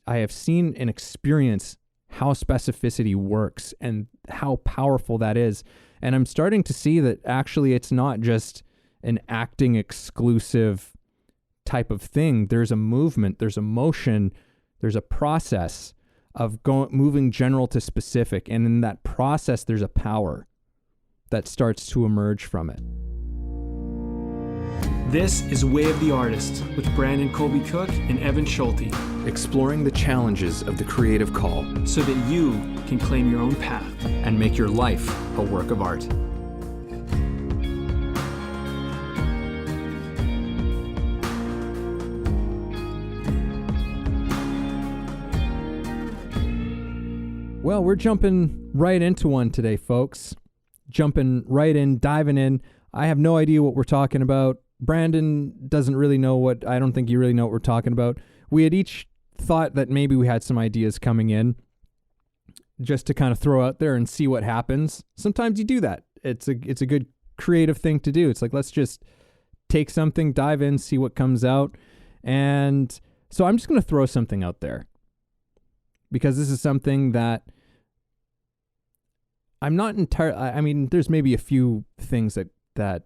I have seen and experienced how specificity works and how powerful that is. And I'm starting to see that actually it's not just an acting exclusive type of thing. There's a movement, there's a motion, there's a process of moving general to specific. And in that process, there's a power that starts to emerge from it. This is Way of the Artist with Brandon Colby Cook and Evan Schulte. Exploring the challenges of the creative call so that you can claim your own path and make your life a work of art. Well, we're jumping right into one today, folks. Jumping right in, diving in. I have no idea what we're talking about. Brandon doesn't really know I don't think you really know what we're talking about. We had each thought that maybe we had some ideas coming in just to kind of throw out there and see what happens. Sometimes you do that. It's a good creative thing to do. It's like, let's just take something, dive in, see what comes out. And so I'm just going to throw something out there because this is something that I'm not entirely, I mean, there's maybe a few things that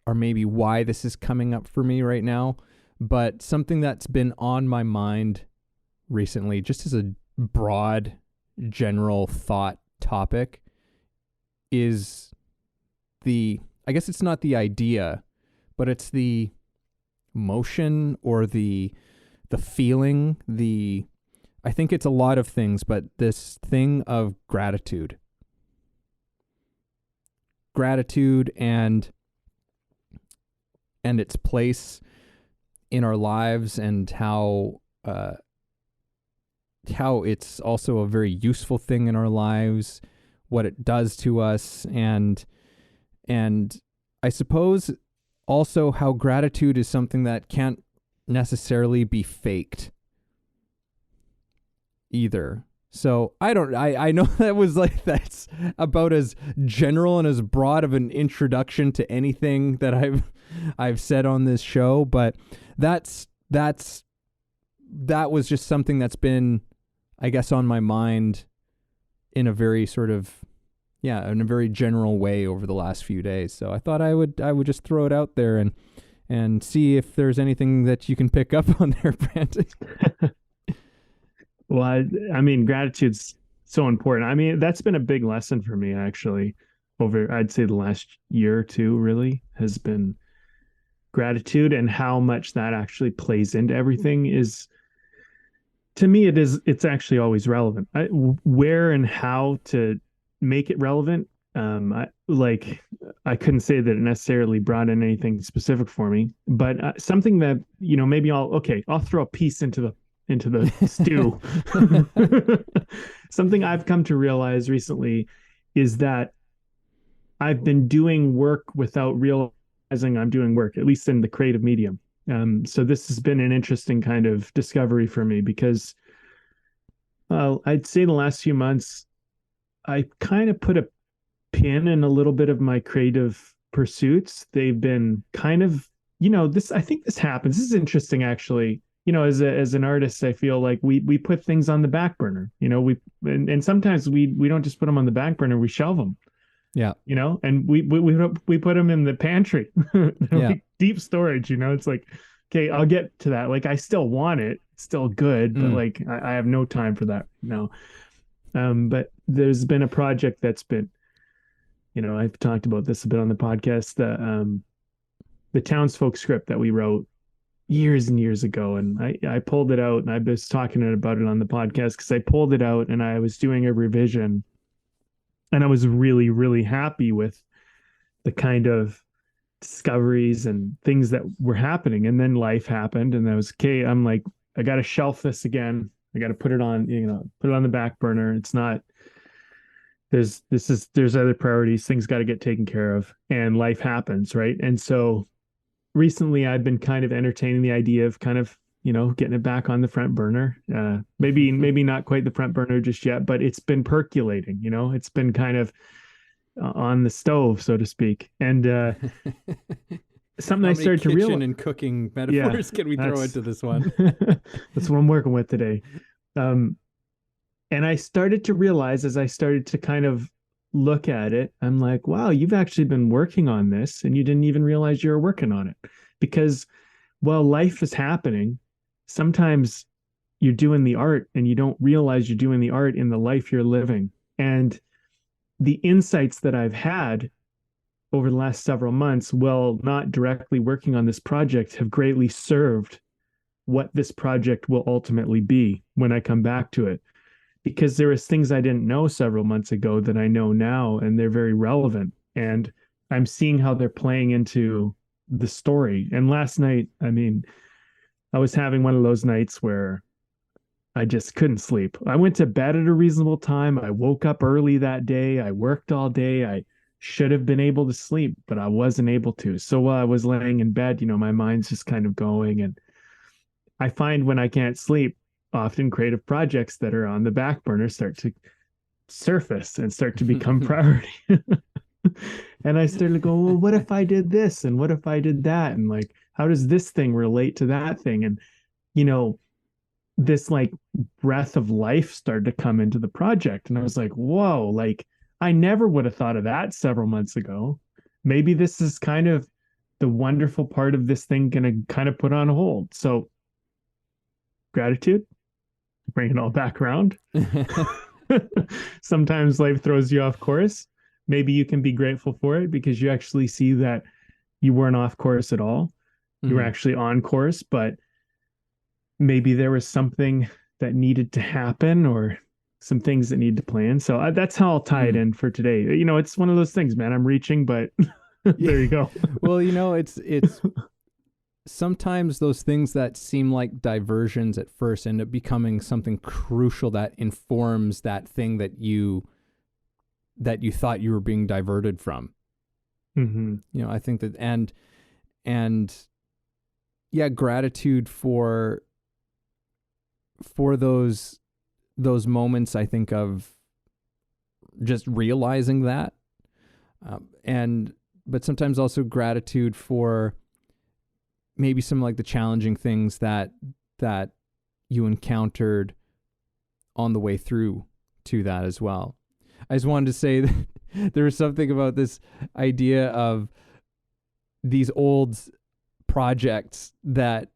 are maybe why this is coming up for me right now, but something that's been on my mind recently, just as a broad, general thought topic, is I guess it's not the idea, but it's the motion or the feeling, I think it's a lot of things, but this thing of gratitude and its place in our lives, and how it's also a very useful thing in our lives, what it does to us, and I suppose also how gratitude is something that can't necessarily be faked either. So I know that's about as general and as broad of an introduction to anything that I've said on this show, but that was just something that's been, I guess, on my mind in a very in a very general way over the last few days. So I thought I would just throw it out there and see if there's anything that you can pick up on there, Brandon. Well, I mean, gratitude's so important. I mean, that's been a big lesson for me, actually, over, I'd say, the last year or two, really, has been gratitude, and how much that actually plays into everything is, to me, it's actually always relevant. Where and how to make it relevant, I couldn't say that it necessarily brought in anything specific for me, but something that, maybe I'll throw a piece into the stew. Something I've come to realize recently is that I've been doing work without realizing I'm doing work, at least in the creative medium. So this has been an interesting kind of discovery for me, because I'd say the last few months, I kind of put a pin in a little bit of my creative pursuits. They've been kind of, I think this happens. This is interesting, actually. As an artist, I feel like we put things on the back burner, and sometimes we don't just put them on the back burner, we shelve them. Yeah. And we put them in the pantry, like deep storage, it's like, okay, I'll get to that. Like, I still want it. It's still good, but like, I have no time for that now. But there's been a project that's been, I've talked about this a bit on the podcast, the townsfolk script that we wrote years and years ago. And I pulled it out, and I was talking about it on the podcast because I pulled it out and I was doing a revision, and I was really, really happy with the kind of discoveries and things that were happening. And then life happened, and I was, okay, I'm like, I got to shelf this again. I got to put it on, put it on the back burner. It's not, there's other priorities. Things got to get taken care of, and life happens. Right. And so recently I've been kind of entertaining the idea of kind of, getting it back on the front burner. Maybe not quite the front burner just yet, but it's been percolating, it's been kind of on the stove, so to speak. And something How I many started to kitchen realize. and cooking metaphors can we throw That's into this one? that's what I'm working with today. Um, and I started to realize as I started to kind of look at it, I'm like, wow, you've actually been working on this and you didn't even realize you were working on it. Because while life is happening, sometimes you're doing the art and you don't realize you're doing the art in the life you're living. And the insights that I've had over the last several months, while not directly working on this project, have greatly served what this project will ultimately be when I come back to it. Because there was things I didn't know several months ago that I know now, and they're very relevant. And I'm seeing how they're playing into the story. And last night, I mean, I was having one of those nights where I just couldn't sleep. I went to bed at a reasonable time. I woke up early that day. I worked all day. I should have been able to sleep, but I wasn't able to. So while I was laying in bed, my mind's just kind of going. And I find when I can't sleep, often creative projects that are on the back burner start to surface and start to become priority. And I started to go, well, what if I did this? And what if I did that? And like, how does this thing relate to that thing? And, this like breath of life started to come into the project. And I was like, whoa, like I never would have thought of that several months ago. Maybe this is kind of the wonderful part of this thing going to kind of put on hold. So gratitude, bring it all back around. Sometimes life throws you off course. Maybe you can be grateful for it because you actually see that you weren't off course at all. You were actually on course, but maybe there was something that needed to happen or some things that need to plan. So that's how I'll tie it in for today. It's one of those things, man. I'm reaching, but there you go. Well, it's sometimes those things that seem like diversions at first end up becoming something crucial that informs that thing that you thought you were being diverted from. Mm-hmm. I think that, and yeah, gratitude for those moments, I think, of just realizing that, but sometimes also gratitude for maybe some like the challenging things that you encountered on the way through to that as well. I just wanted to say that there was something about this idea of these old projects that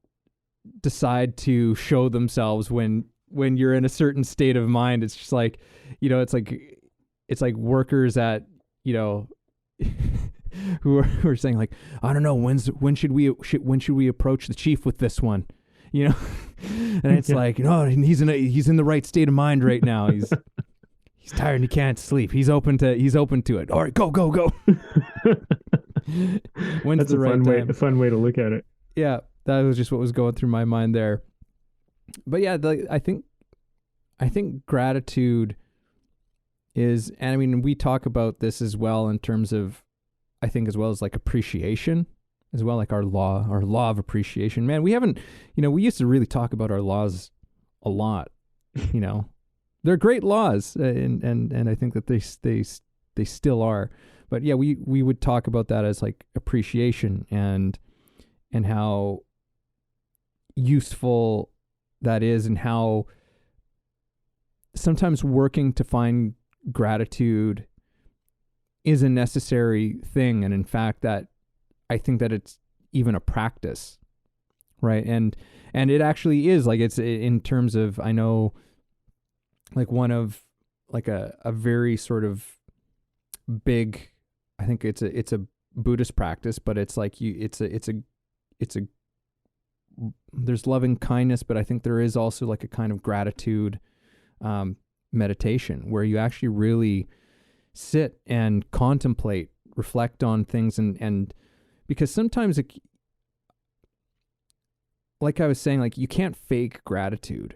decide to show themselves when you're in a certain state of mind. It's just like, it's like workers at, who are saying like, I don't know, when should we approach the chief with this one, and it's like, no, he's in the right state of mind right now. He's tired and he can't sleep. He's open to it. All right, go. When's That's the right time? A fun way to look at it. Yeah, that was just what was going through my mind there. But yeah, I think gratitude is, and I mean, we talk about this as well in terms of, I think as well as like appreciation as well, like our law of appreciation. Man, we haven't, we used to really talk about our laws a lot. They're great laws, and I think that they still are. But yeah, we would talk about that as like appreciation and how useful that is, and how sometimes working to find gratitude is a necessary thing. And in fact, that I think that it's even a practice, right? And it actually is, like, it's in terms of, I know, like one of like a very sort of big, I think it's a Buddhist practice, but it's like it's a there's loving kindness, but I think there is also like a kind of gratitude meditation where you actually really sit and contemplate, reflect on things, and because sometimes like I was saying, like you can't fake gratitude,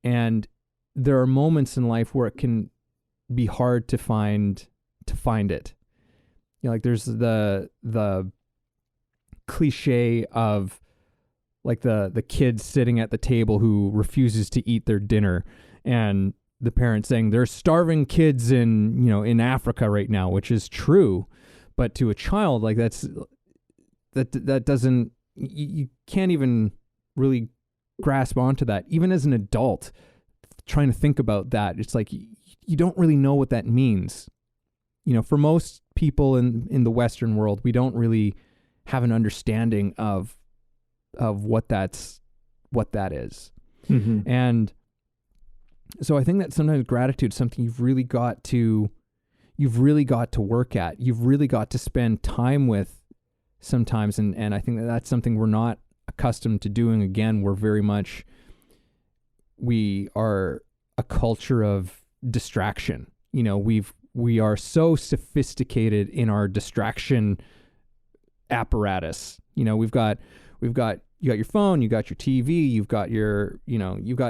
and there are moments in life where it can be hard to find it. Like there's the cliche of like the kid sitting at the table who refuses to eat their dinner, and the parent saying there's starving kids in Africa right now, which is true, but to a child, like that doesn't, you can't even really grasp onto that. Even as an adult, trying to think about that, it's like you don't really know what that means. For most people in the Western world, we don't really have an understanding of what that is. Mm-hmm. And so I think that sometimes gratitude is something you've really got to work at. You've really got to spend time with sometimes. And I think that's something we're not accustomed to doing. Again, we are a culture of distraction. We are so sophisticated in our distraction apparatus. You got your phone, you got your TV, you've got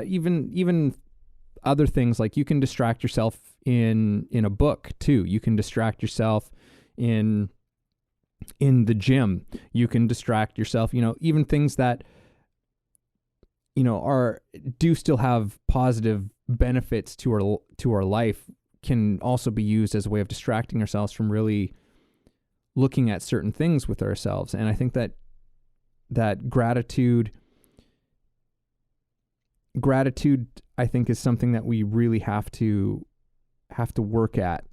even other things, like you can distract yourself in a book too. You can distract yourself in the gym. You can distract yourself, even things that do still have positive benefits to our life can also be used as a way of distracting ourselves from really looking at certain things with ourselves. And I think that gratitude, I think, is something that we really have to work at.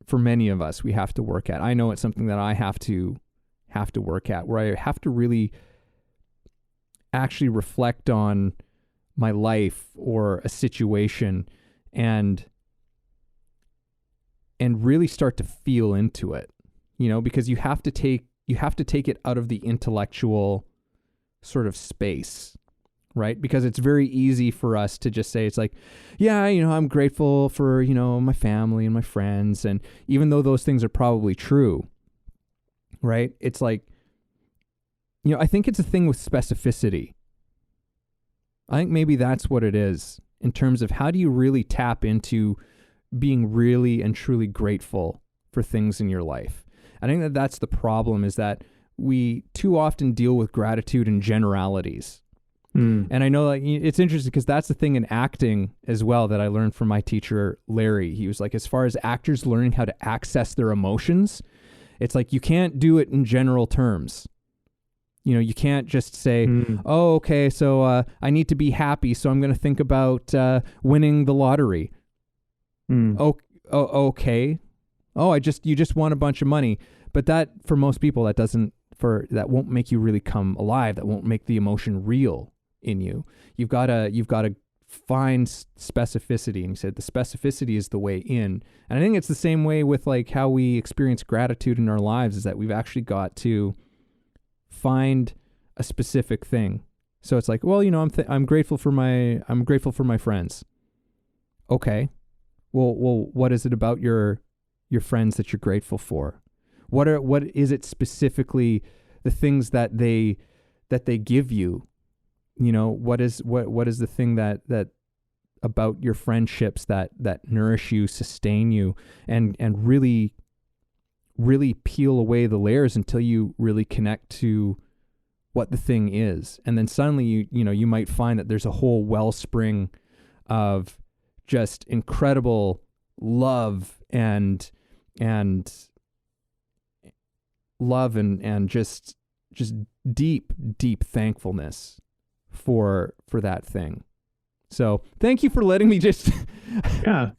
For many of us, we have to work at. I know it's something that I have to work at, where I have to really actually reflect on my life or a situation and really start to feel into it, because you have to take it out of the intellectual sort of space, right? Because it's very easy for us to just say, it's like, yeah, I'm grateful for, my family and my friends. And even though those things are probably true, right? It's like, I think it's a thing with specificity. I think maybe that's what it is, in terms of how do you really tap into being really and truly grateful for things in your life. I think that that's the problem, is that we too often deal with gratitude in generalities. And I know that it's interesting, because that's the thing in acting as well that I learned from my teacher, Larry. He was like, as far as actors learning how to access their emotions, it's like you can't do it in general terms. You can't just say, oh, okay, so I need to be happy, so I'm going to think about winning the lottery. Oh, okay. Oh, you just won a bunch of money. But that, for most people, that won't make you really come alive. That won't make the emotion real in you. You've got to find specificity. And he said the specificity is the way in. And I think it's the same way with like how we experience gratitude in our lives, is that we've actually got to find a specific thing. So it's like, well, I'm grateful for my friends. Okay. Well, what is it about your friends that you're grateful for? What is it specifically, the things that they give you? What is the thing that about your friendships that nourish you, sustain you, and really peel away the layers until you really connect to what the thing is. And then suddenly you might find that there's a whole wellspring of just incredible love and just deep thankfulness for that thing. So thank you for letting me just I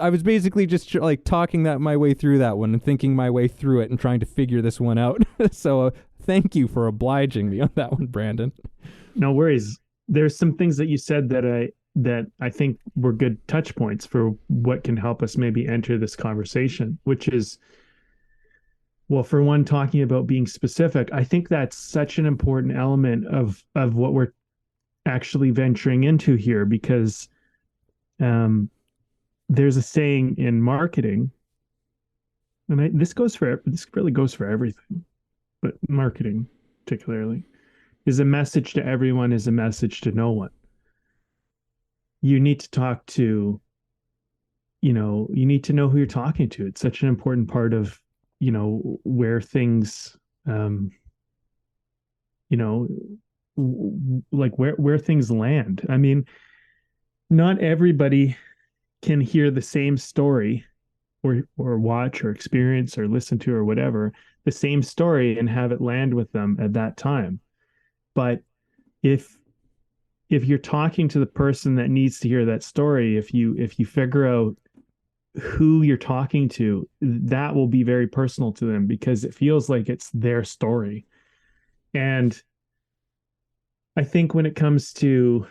was basically just like talking my way through that one and thinking my way through it and trying to figure this one out. So thank you for obliging me on that one, Brandon. No worries. There's some things that you said that I think were good touch points for what can help us maybe enter this conversation, which is, well, for one, talking about being specific. I think that's such an important element of what we're actually venturing into here, because there's a saying in marketing, and this really goes for everything, but marketing particularly, is a message to everyone is a message to no one. You need to talk to, you need to know who you're talking to. It's such an important part of, where things, like where things land. I mean, not everybody can hear the same story or watch or experience or listen to or whatever the same story and have it land with them at that time. But if you're talking to the person that needs to hear that story, if you figure out who you're talking to, that will be very personal to them because it feels like it's their story. And I think when it comes to,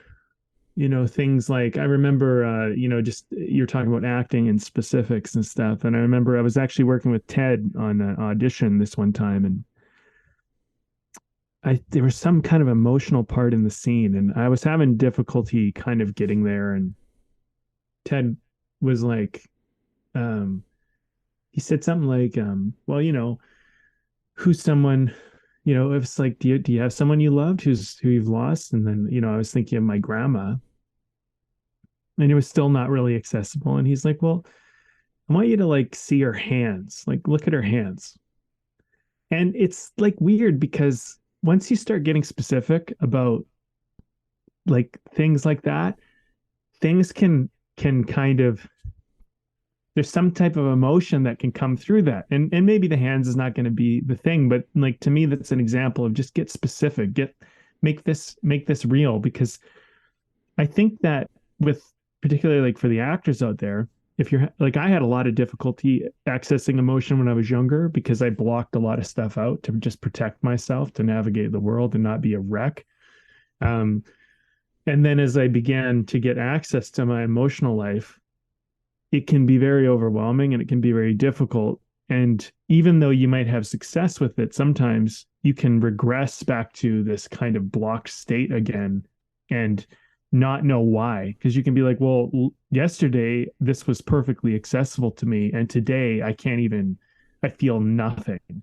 things like, I remember, just you're talking about acting and specifics and stuff. And I remember I was actually working with Ted on an audition this one time, and there was some kind of emotional part in the scene, and I was having difficulty kind of getting there. And Ted was like, he said something like, well, who's someone, if it's like, do you have someone you loved who you've lost? And then, I was thinking of my grandma, and it was still not really accessible. And he's like, well, I want you to like see her hands, like look at her hands. And it's like weird because once you start getting specific about like things like that, things can kind of, there's some type of emotion that can come through that. And maybe the hands is not going to be the thing, but like to me, that's an example of just get specific, make this real. Because I think that with, particularly like for the actors out there, if you're like, I had a lot of difficulty accessing emotion when I was younger because I blocked a lot of stuff out to just protect myself, to navigate the world and not be a wreck. And then as I began to get access to my emotional life, it can be very overwhelming and it can be very difficult. And even though you might have success with it, sometimes you can regress back to this kind of blocked state again and not know why. Because you can be like, well, yesterday this was perfectly accessible to me, and today I feel nothing.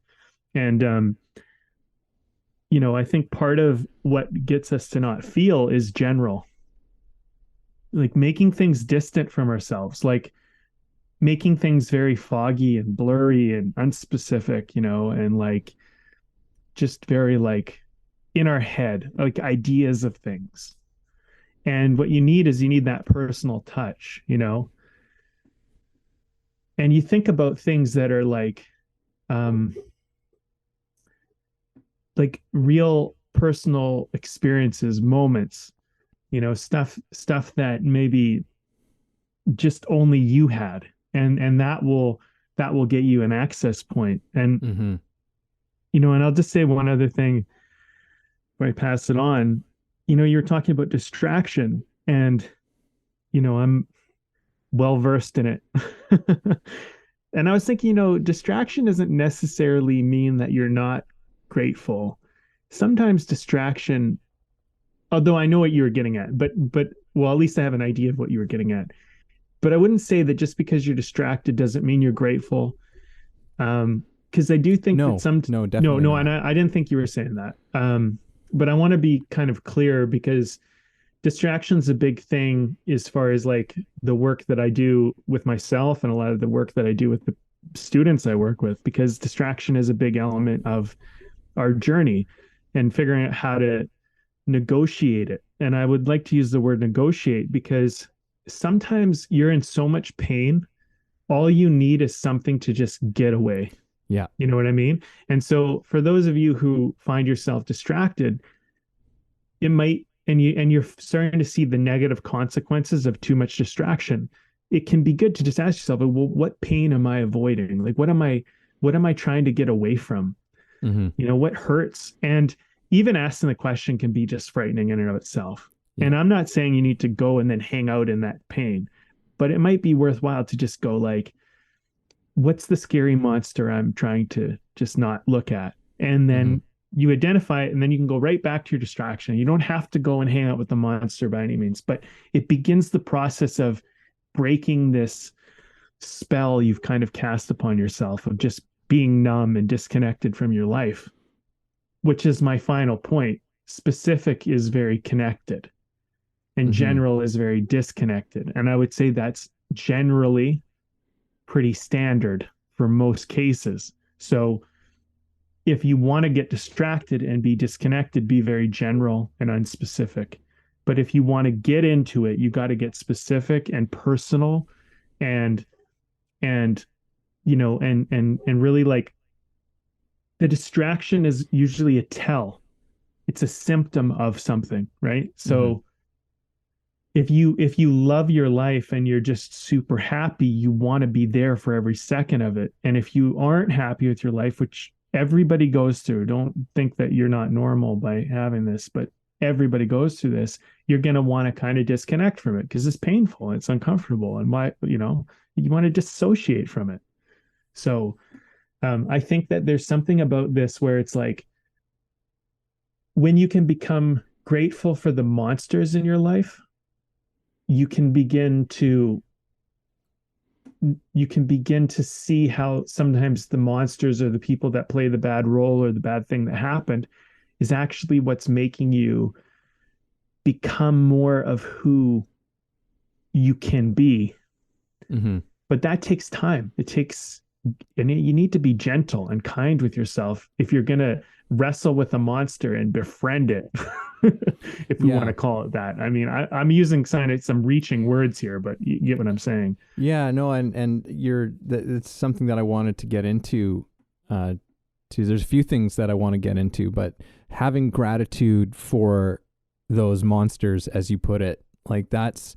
And I think part of what gets us to not feel is general, like making things distant from ourselves, like making things very foggy and blurry and unspecific, and like just very like in our head, like ideas of things. And what you need is that personal touch, and you think about things that are like real personal experiences, moments, stuff that maybe just only you had, and that will get you an access point. And and I'll just say one other thing before I pass it on. You're talking about distraction, and I'm well versed in it. And I was thinking, distraction doesn't necessarily mean that you're not grateful. Sometimes distraction, although I know what you were getting at, but well, at least I have an idea of what you were getting at. But I wouldn't say that just because you're distracted doesn't mean you're grateful. Because I do think that definitely no, not. and I didn't think you were saying that. But I want to be kind of clear, because distraction's a big thing as far as like the work that I do with myself and a lot of the work that I do with the students I work with, because distraction is a big element of our journey and figuring out how to negotiate it. And I would like to use the word negotiate because sometimes you're in so much pain, all you need is something to just get away. Yeah. You know what I mean? And so for those of you who find yourself distracted, it might, and you're starting to see the negative consequences of too much distraction, it can be good to just ask yourself, well, what pain am I avoiding? Like, what am I trying to get away from? What hurts? And even asking the question can be just frightening in and of itself. Yeah. And I'm not saying you need to go and then hang out in that pain, but it might be worthwhile to just go like, what's the scary monster I'm trying to just not look at? And then you identify it, and then you can go right back to your distraction. You don't have to go and hang out with the monster by any means, but it begins the process of breaking this spell you've kind of cast upon yourself of just being numb and disconnected from your life, which is my final point. Specific is very connected and general is very disconnected. And I would say that's generally pretty standard for most cases. So if you want to get distracted and be disconnected, be very general and unspecific. But if you want to get into it, you got to get specific and personal and and really like the distraction is usually a tell. It's a symptom of something, right? Mm-hmm. So if you love your life and you're just super happy, you want to be there for every second of it. And if you aren't happy with your life, which everybody goes through, don't think that you're not normal by having this, but everybody goes through this, you're going to want to kind of disconnect from it because it's painful, it's uncomfortable, and you want to dissociate from it. So I think that there's something about this where it's like when you can become grateful for the monsters in your life, you can begin to see how sometimes the monsters or the people that play the bad role or the bad thing that happened is actually what's making you become more of who you can be. Mm-hmm. But that takes time. And you need to be gentle and kind with yourself if you're going to wrestle with a monster and befriend it, if we want to call it that. I mean, I'm using some reaching words here, but you get what I'm saying. Yeah, no, and it's something that I wanted to get into. There's a few things that I want to get into, but having gratitude for those monsters, as you put it, like that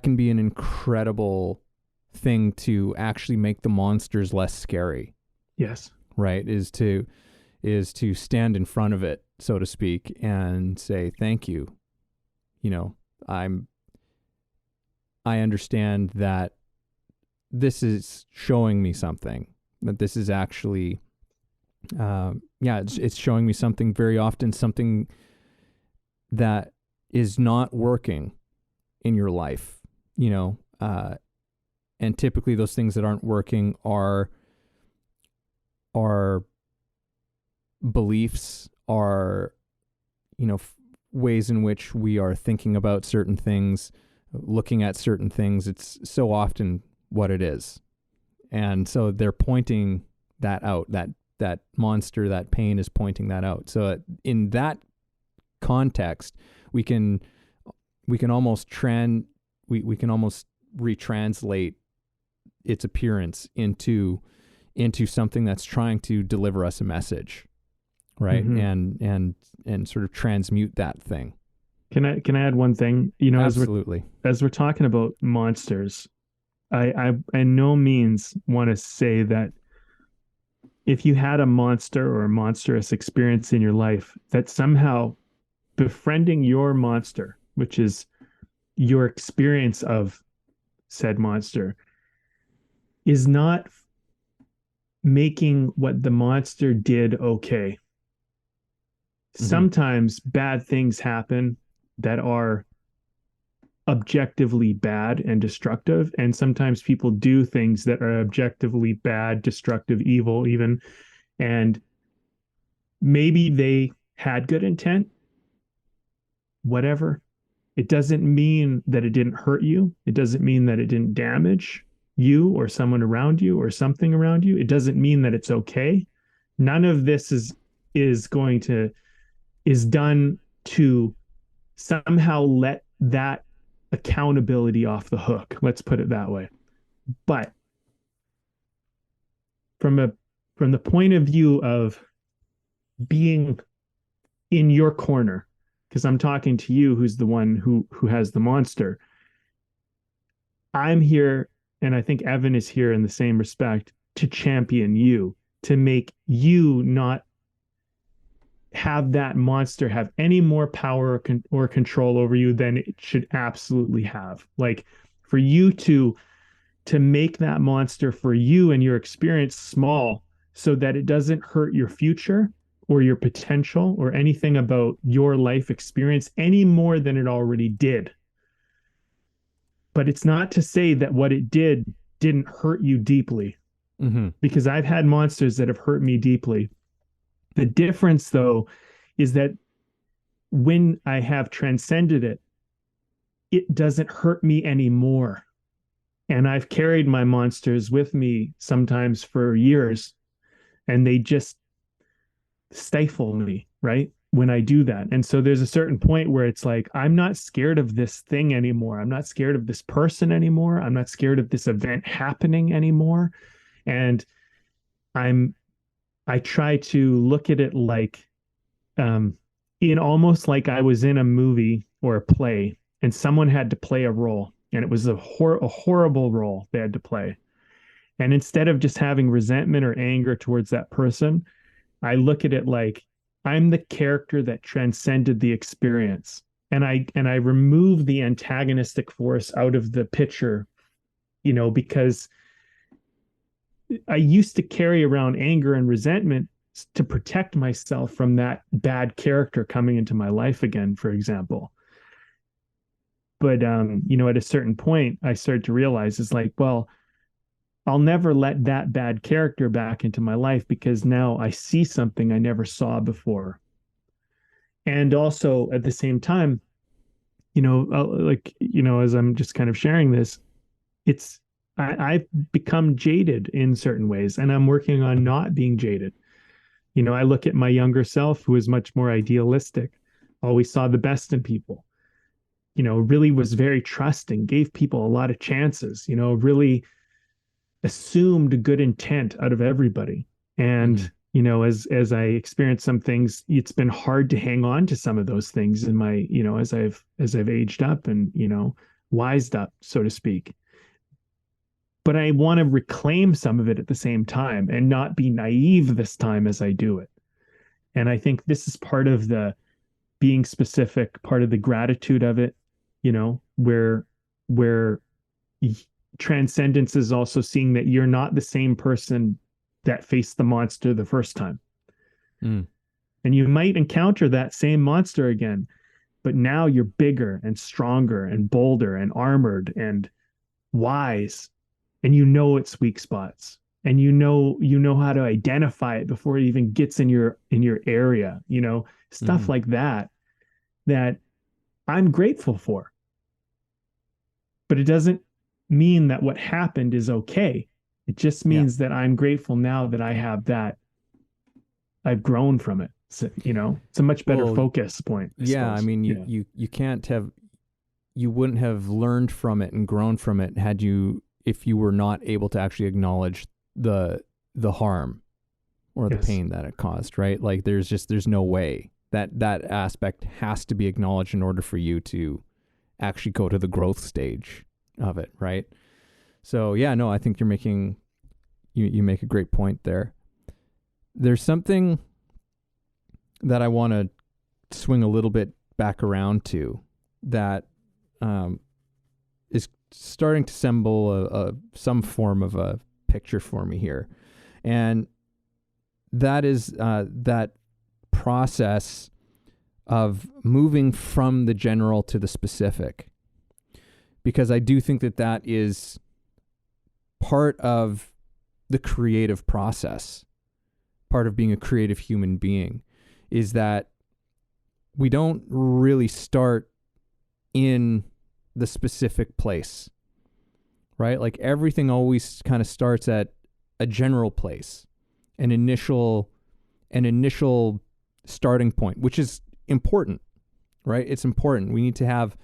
can be an incredible thing to actually make the monsters less scary. Yes. Right. Is to stand in front of it, so to speak, and say, thank you. I understand that this is showing me something, that this is actually, it's showing me something, very often something that is not working in your life, and typically those things that aren't working are beliefs, are, ways in which we are thinking about certain things, looking at certain things. It's so often what it is. And so they're pointing that out, that monster, that pain is pointing that out. So in that context, we can almost retranslate its appearance into something that's trying to deliver us a message, right? Mm-hmm. and sort of transmute that thing. Can I add one thing? Absolutely. As we're talking about monsters, I by no means want to say that if you had a monster or a monstrous experience in your life, that somehow befriending your monster, which is your experience of said monster, is not making what the monster did okay. Mm-hmm. Sometimes bad things happen that are objectively bad and destructive, and sometimes people do things that are objectively bad, destructive, evil even, and maybe they had good intent, whatever. It doesn't mean that it didn't hurt you. It doesn't mean that it didn't damage you or someone around you or something around you. It doesn't mean that it's okay. None of this is done to somehow let that accountability off the hook. Let's put it that way. But from the point of view of being in your corner, because I'm talking to you, who's the one who has the monster, I'm here, and I think Evan is here in the same respect, to champion you, to make you not have that monster have any more power or control over you than it should absolutely have. Like, for you to make that monster for you and your experience small so that it doesn't hurt your future or your potential or anything about your life experience any more than it already did. But it's not to say that what it didn't hurt you deeply, mm-hmm. because I've had monsters that have hurt me deeply. The difference, though, is that when I have transcended it, it doesn't hurt me anymore. And I've carried my monsters with me sometimes for years, and they just stifle me, right? When I do that. And so there's a certain point where it's like, I'm not scared of this thing anymore. I'm not scared of this person anymore. I'm not scared of this event happening anymore. And I try to look at it like, in almost like I was in a movie or a play and someone had to play a role, and it was a horrible role they had to play. And instead of just having resentment or anger towards that person, I look at it like I'm the character that transcended the experience. And I remove the antagonistic force out of the picture, because I used to carry around anger and resentment to protect myself from that bad character coming into my life again, for example. But at a certain point, I started to realize it's like, well, I'll never let that bad character back into my life because now I see something I never saw before. And also at the same time, as I'm just kind of sharing this, I've become jaded in certain ways, and I'm working on not being jaded. I look at my younger self who is much more idealistic, always saw the best in people, really was very trusting, gave people a lot of chances, really assumed good intent out of everybody. And as I experienced some things, it's been hard to hang on to some of those things in my, as I've aged up and, wised up, so to speak. But I want to reclaim some of it at the same time and not be naive this time as I do it. And I think this is part of the being specific, part of the gratitude of it, where transcendence is also seeing that you're not the same person that faced the monster the first time. And you might encounter that same monster again, but now you're bigger and stronger and bolder and armored and wise, and its weak spots, and you know how to identify it before it even gets in your area, stuff like that I'm grateful for. But it doesn't mean that what happened is okay. It just means that I'm grateful now that I have that. I've grown from it. So, it's a much better focus point. I suppose. I mean, you can't have, you wouldn't have learned from it and grown from it if you were not able to actually acknowledge the harm or the pain that it caused, right? Like there's no way that aspect has to be acknowledged in order for you to actually go to the growth stage of it, right? So I think you're making, you make a great point there. There's something that I want to swing a little bit back around to that is starting to assemble some form of a picture for me here. And that is that process of moving from the general to the specific. Because I do think that is part of the creative process, part of being a creative human being, is that we don't really start in the specific place, right? Like everything always kind of starts at a general place, an initial starting point, which is important, right? It's important. We need to have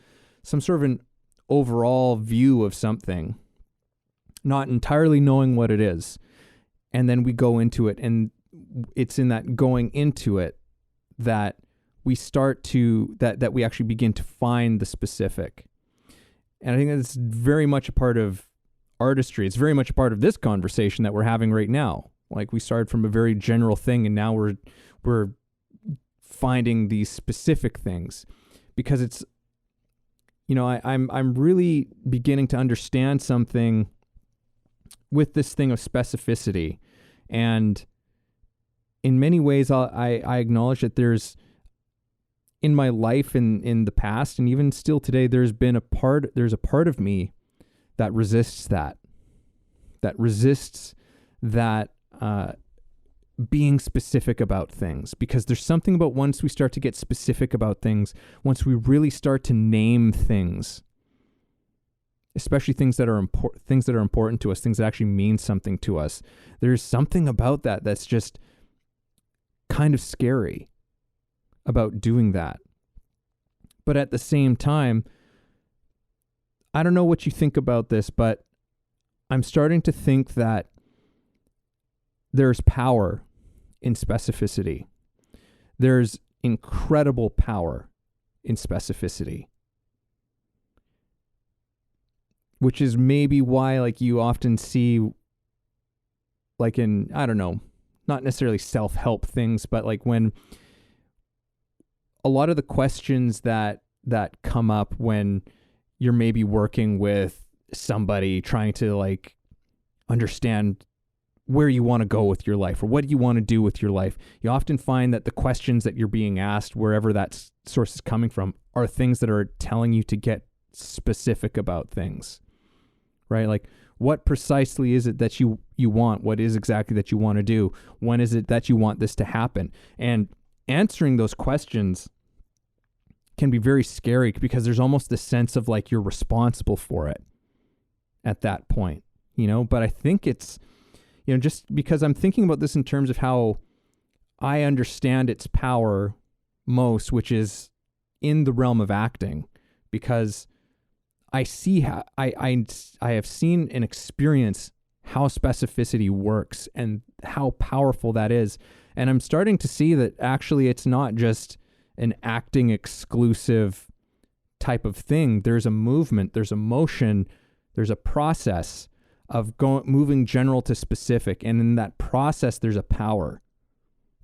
some sort of an overall view of something, not entirely knowing what it is. And then we go into it, and it's in that going into it that we start to, that we actually begin to find the specific. And I think that's very much a part of artistry. It's very much a part of this conversation that we're having right now. Like we started from a very general thing, and now we're finding these specific things, because it's, I'm really beginning to understand something with this thing of specificity. And in many ways, I acknowledge that there's, in my life in the past, and even still today, there's a part of me that resists that being specific about things, because there's something about once we start to get specific about things, once we really start to name things, especially things that are important to us, things that actually mean something to us, there's something about that that's just kind of scary about doing that. But at the same time, I don't know what you think about this, but I'm starting to think that there's power in specificity. There's incredible power in specificity, which is maybe why like you often see like in, I don't know, not necessarily self-help things, but like when a lot of the questions that come up when you're maybe working with somebody trying to like understand where you want to go with your life or what do you want to do with your life, you often find that the questions that you're being asked, wherever that source is coming from, are things that are telling you to get specific about things, right? Like, what precisely is it that you want? What is exactly that you want to do? When is it that you want this to happen? And answering those questions can be very scary because there's almost this sense of like you're responsible for it at that point, you know? But I think it's, you know, just because I'm thinking about this in terms of how I understand its power most, which is in the realm of acting, because I see how I have seen and experienced how specificity works and how powerful that is. And I'm starting to see that actually it's not just an acting exclusive type of thing. There's a movement, there's a motion, there's a process of moving general to specific. And in that process, there's a power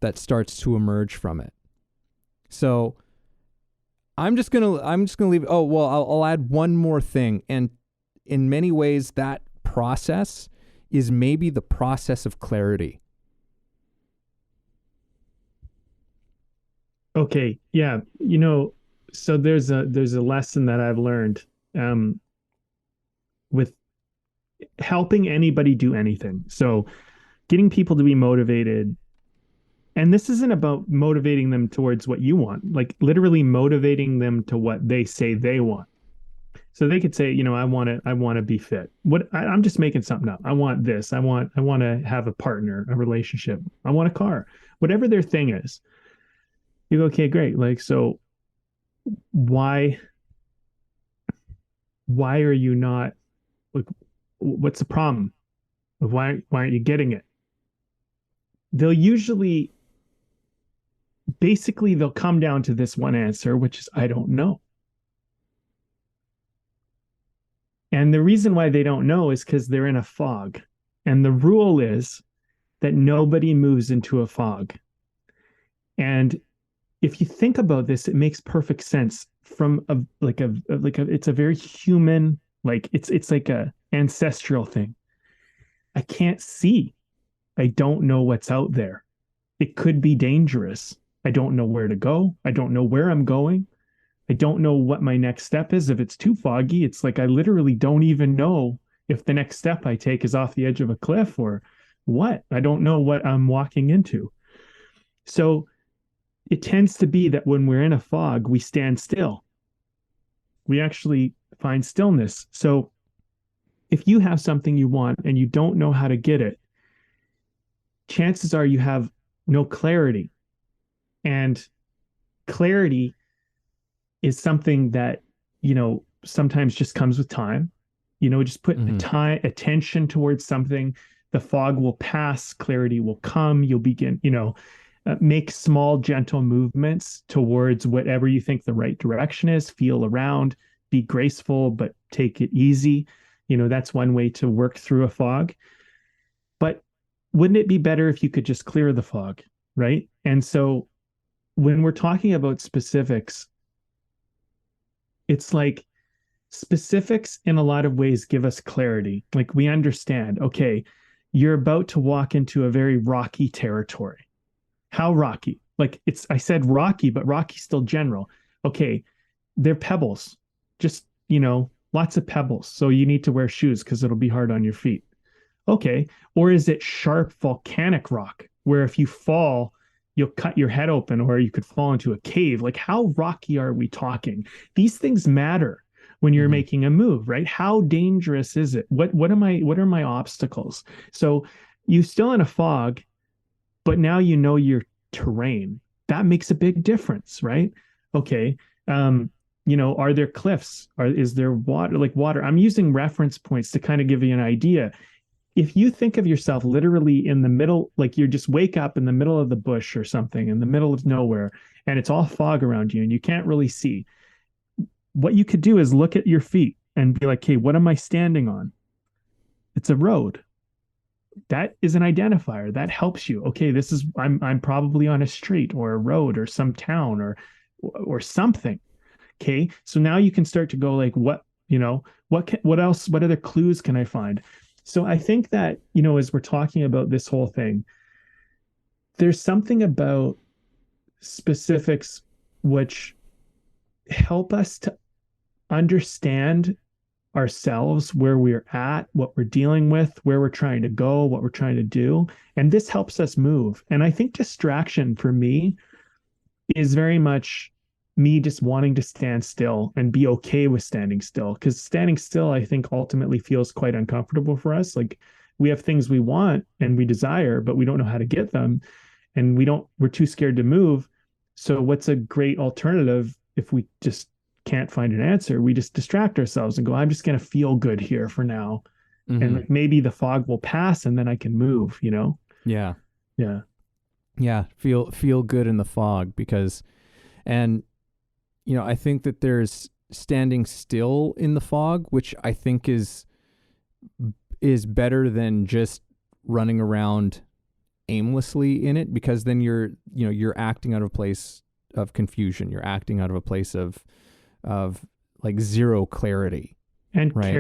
that starts to emerge from it. So I'm just gonna leave. Oh, well, I'll add one more thing. And in many ways, that process is maybe the process of clarity. Okay. Yeah. You know, so there's a lesson that I've learned with helping anybody do anything. So getting people to be motivated. And this isn't about motivating them towards what you want, like literally motivating them to what they say they want. So they could say, you know, I want to be fit. I'm just making something up. I want this. I want to have a partner, a relationship. I want a car, whatever their thing is. You go, okay, great. Like, so why are you not, like, what's the problem? Why aren't you getting it? They'll usually, basically, they'll come down to this one answer, which is, I don't know. And the reason why they don't know is because they're in a fog. And the rule is that nobody moves into a fog. And if you think about this, it makes perfect sense from it's a very human, like it's like a ancestral thing. I can't see. I don't know what's out there. It could be dangerous. I don't know where to go. I don't know where I'm going. I don't know what my next step is. If it's too foggy, it's like I literally don't even know if the next step I take is off the edge of a cliff or what. I don't know what I'm walking into. So it tends to be that when we're in a fog, we stand still. We actually find stillness. So if you have something you want and you don't know how to get it, chances are you have no clarity. And clarity is something that, you know, sometimes just comes with time. You know, just put attention towards something, the fog will pass, clarity will come, you'll begin, you know, make small, gentle movements towards whatever you think the right direction is, feel around, be graceful, but take it easy. You know, that's one way to work through a fog. But wouldn't it be better if you could just clear the fog, right? And so when we're talking about specifics, it's like specifics in a lot of ways give us clarity. Like we understand, okay, you're about to walk into a very rocky territory. How rocky? Like I said rocky, but rocky's still general. Okay, they're pebbles, just, you know, lots of pebbles. So you need to wear shoes because it'll be hard on your feet. Okay. Or is it sharp volcanic rock where if you fall, you'll cut your head open, or you could fall into a cave? Like, how rocky are we talking? These things matter when you're making a move, right? How dangerous is it? What are my obstacles? So you're still in a fog, but now you know your terrain. That makes a big difference, right? Okay. You know, are there cliffs? Is there water? Like water. I'm using reference points to kind of give you an idea. if you think of yourself literally in the middle, like you just wake up in the middle of the bush or something, in the middle of nowhere, and it's all fog around you and you can't really see, what you could do is look at your feet and be like, hey, what am I standing on? It's a road. That is an identifier that helps you. Okay, this is I'm probably on a street or a road or some town or something. Okay, so now you can start to go like, what else, what other clues can I find? So I think that, as we're talking about this whole thing, there's something about specifics which help us to understand ourselves, where we're at, what we're dealing with, where we're trying to go, what we're trying to do. And this helps us move. And I think distraction for me is very much me just wanting to stand still and be okay with standing still. Because standing still, I think, ultimately feels quite uncomfortable for us. Like we have things we want and we desire, but we don't know how to get them. And we're too scared to move. So what's a great alternative if we just can't find an answer? We just distract ourselves and go, I'm just going to feel good here for now. Mm-hmm. And like maybe the fog will pass and then I can move, Yeah. Yeah. Yeah. Feel good in the fog I think that there's standing still in the fog, which I think is better than just running around aimlessly in it, because then you're acting out of a place of confusion. You're acting out of a place of like zero clarity and right?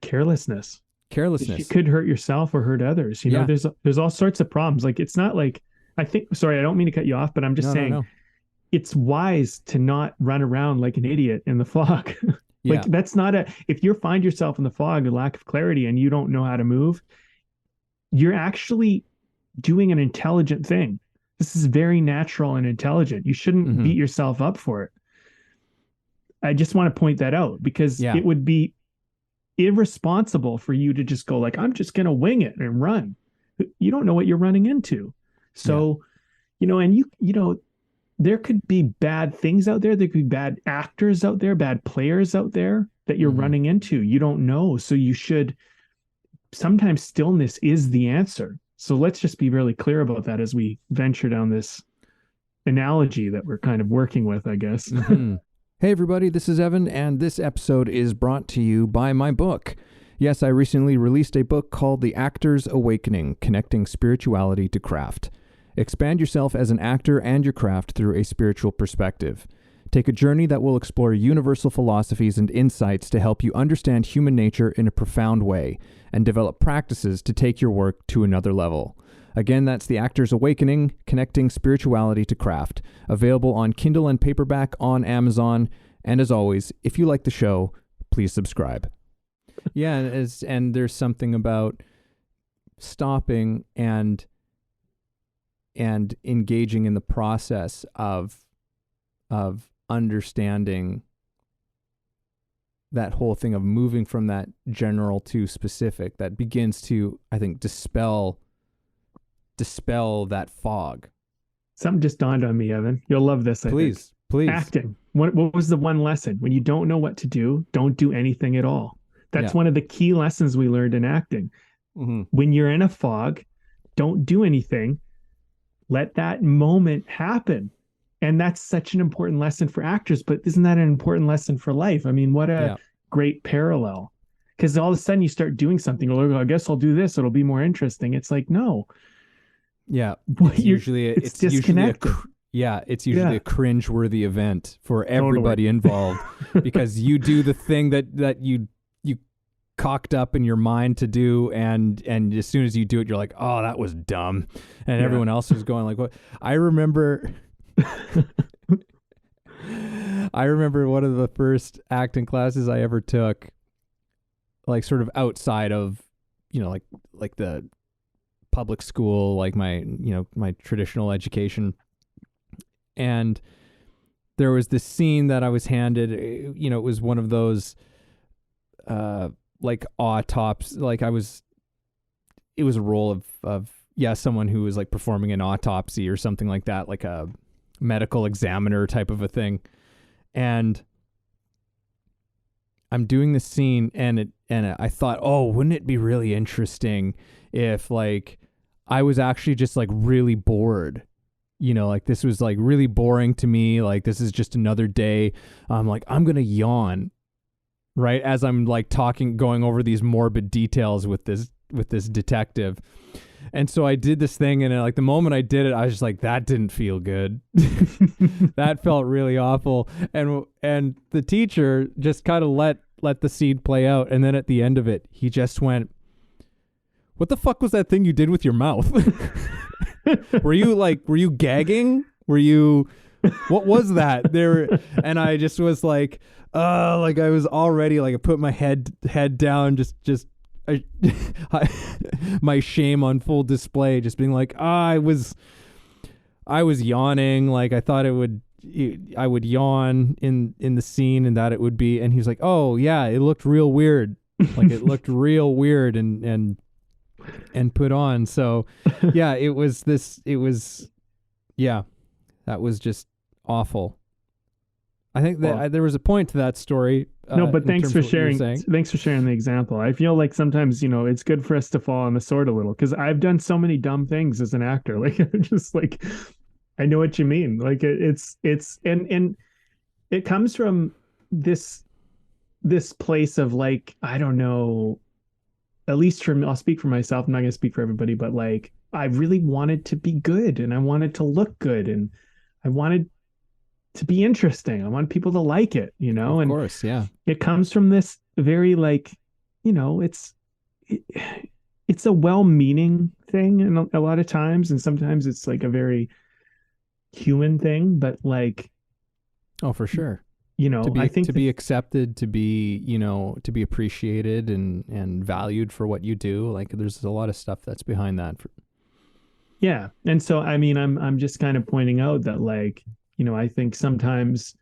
carelessness. You could hurt yourself or hurt others. There's all sorts of problems. Like it's not like, sorry, I don't mean to cut you off, but I'm just saying. No. It's wise to not run around like an idiot in the fog. Like that's not if you find yourself in the fog, a lack of clarity, and you don't know how to move, you're actually doing an intelligent thing. This is very natural and intelligent. You shouldn't beat yourself up for it. I just want to point that out because it would be irresponsible for you to just go like, I'm just going to wing it and run. You don't know what you're running into. So, there could be bad things out there. There could be bad actors out there, bad players out there that you're running into. You don't know. So sometimes stillness is the answer. So let's just be really clear about that as we venture down this analogy that we're kind of working with, I guess. Mm-hmm. Hey everybody, this is Evan, and this episode is brought to you by my book. Yes, I recently released a book called The Actor's Awakening, Connecting Spirituality to Craft. Expand yourself as an actor and your craft through a spiritual perspective. Take a journey that will explore universal philosophies and insights to help you understand human nature in a profound way and develop practices to take your work to another level. Again, that's The Actor's Awakening, Connecting Spirituality to Craft, available on Kindle and paperback on Amazon. And as always, if you like the show, please subscribe. Yeah, and there's something about stopping and engaging in the process of understanding that whole thing of moving from that general to specific that begins to, I think, dispel that fog. Something just dawned on me, Evan. You'll love this. Please. Acting. What was the one lesson? When you don't know what to do, don't do anything at all. That's one of the key lessons we learned in acting. Mm-hmm. When you're in a fog, don't do anything. Let that moment happen. And that's such an important lesson for actors, but isn't that an important lesson for life? I mean, what a great parallel. Because all of a sudden you start doing something, I guess I'll do this. It'll be more interesting. It's like, no. Yeah. It's usually disconnected. It's usually a cringe-worthy event for everybody involved because you do the thing that you cocked up in your mind to do, and as soon as you do it, you're like, oh, that was dumb, and everyone else is going like, what? I remember one of the first acting classes I ever took, like sort of outside of like the public school, like my traditional education, and there was this scene that I was handed. It was one of those like autopsy, like it was a role of someone who was like performing an autopsy or something like that, like a medical examiner type of a thing. And I'm doing the scene, and I thought, oh, wouldn't it be really interesting if like I was actually just like really bored. Like this was like really boring to me. Like this is just another day. I'm like, I'm going to yawn, right? As I'm like going over these morbid details with this detective. And so I did this thing, and like the moment I did it, I was just like, that didn't feel good. That felt really awful. And the teacher just kind of let the scene play out. And then at the end of it, he just went, what the fuck was that thing you did with your mouth? were you gagging? What was that there? And I just was like I was already like, I put my head down, just my shame on full display, just being like, I was yawning. Like I thought I would yawn in the scene, and that it would be. And he was like, oh yeah, it looked real weird. Like it looked real weird and put on. So yeah, that was just awful. I think that there was a point to that story. No, but thanks for sharing. Thanks for sharing the example. I feel like sometimes, it's good for us to fall on the sword a little, because I've done so many dumb things as an actor. Like, just like, I know what you mean. Like it's and it comes from this place of like, I don't know, at least I'll speak for myself. I'm not going to speak for everybody, but like, I really wanted to be good, and I wanted to look good, and I wanted to be interesting. I want people to like it, Of course, yeah. It comes from this very like, it's a well-meaning thing, and a lot of times, and sometimes it's like a very human thing, but like, oh, for sure. I think to be accepted, to be, to be appreciated and valued for what you do. Like there's a lot of stuff that's behind that. Yeah. And so, I mean, I'm just kind of pointing out that like, I think sometimes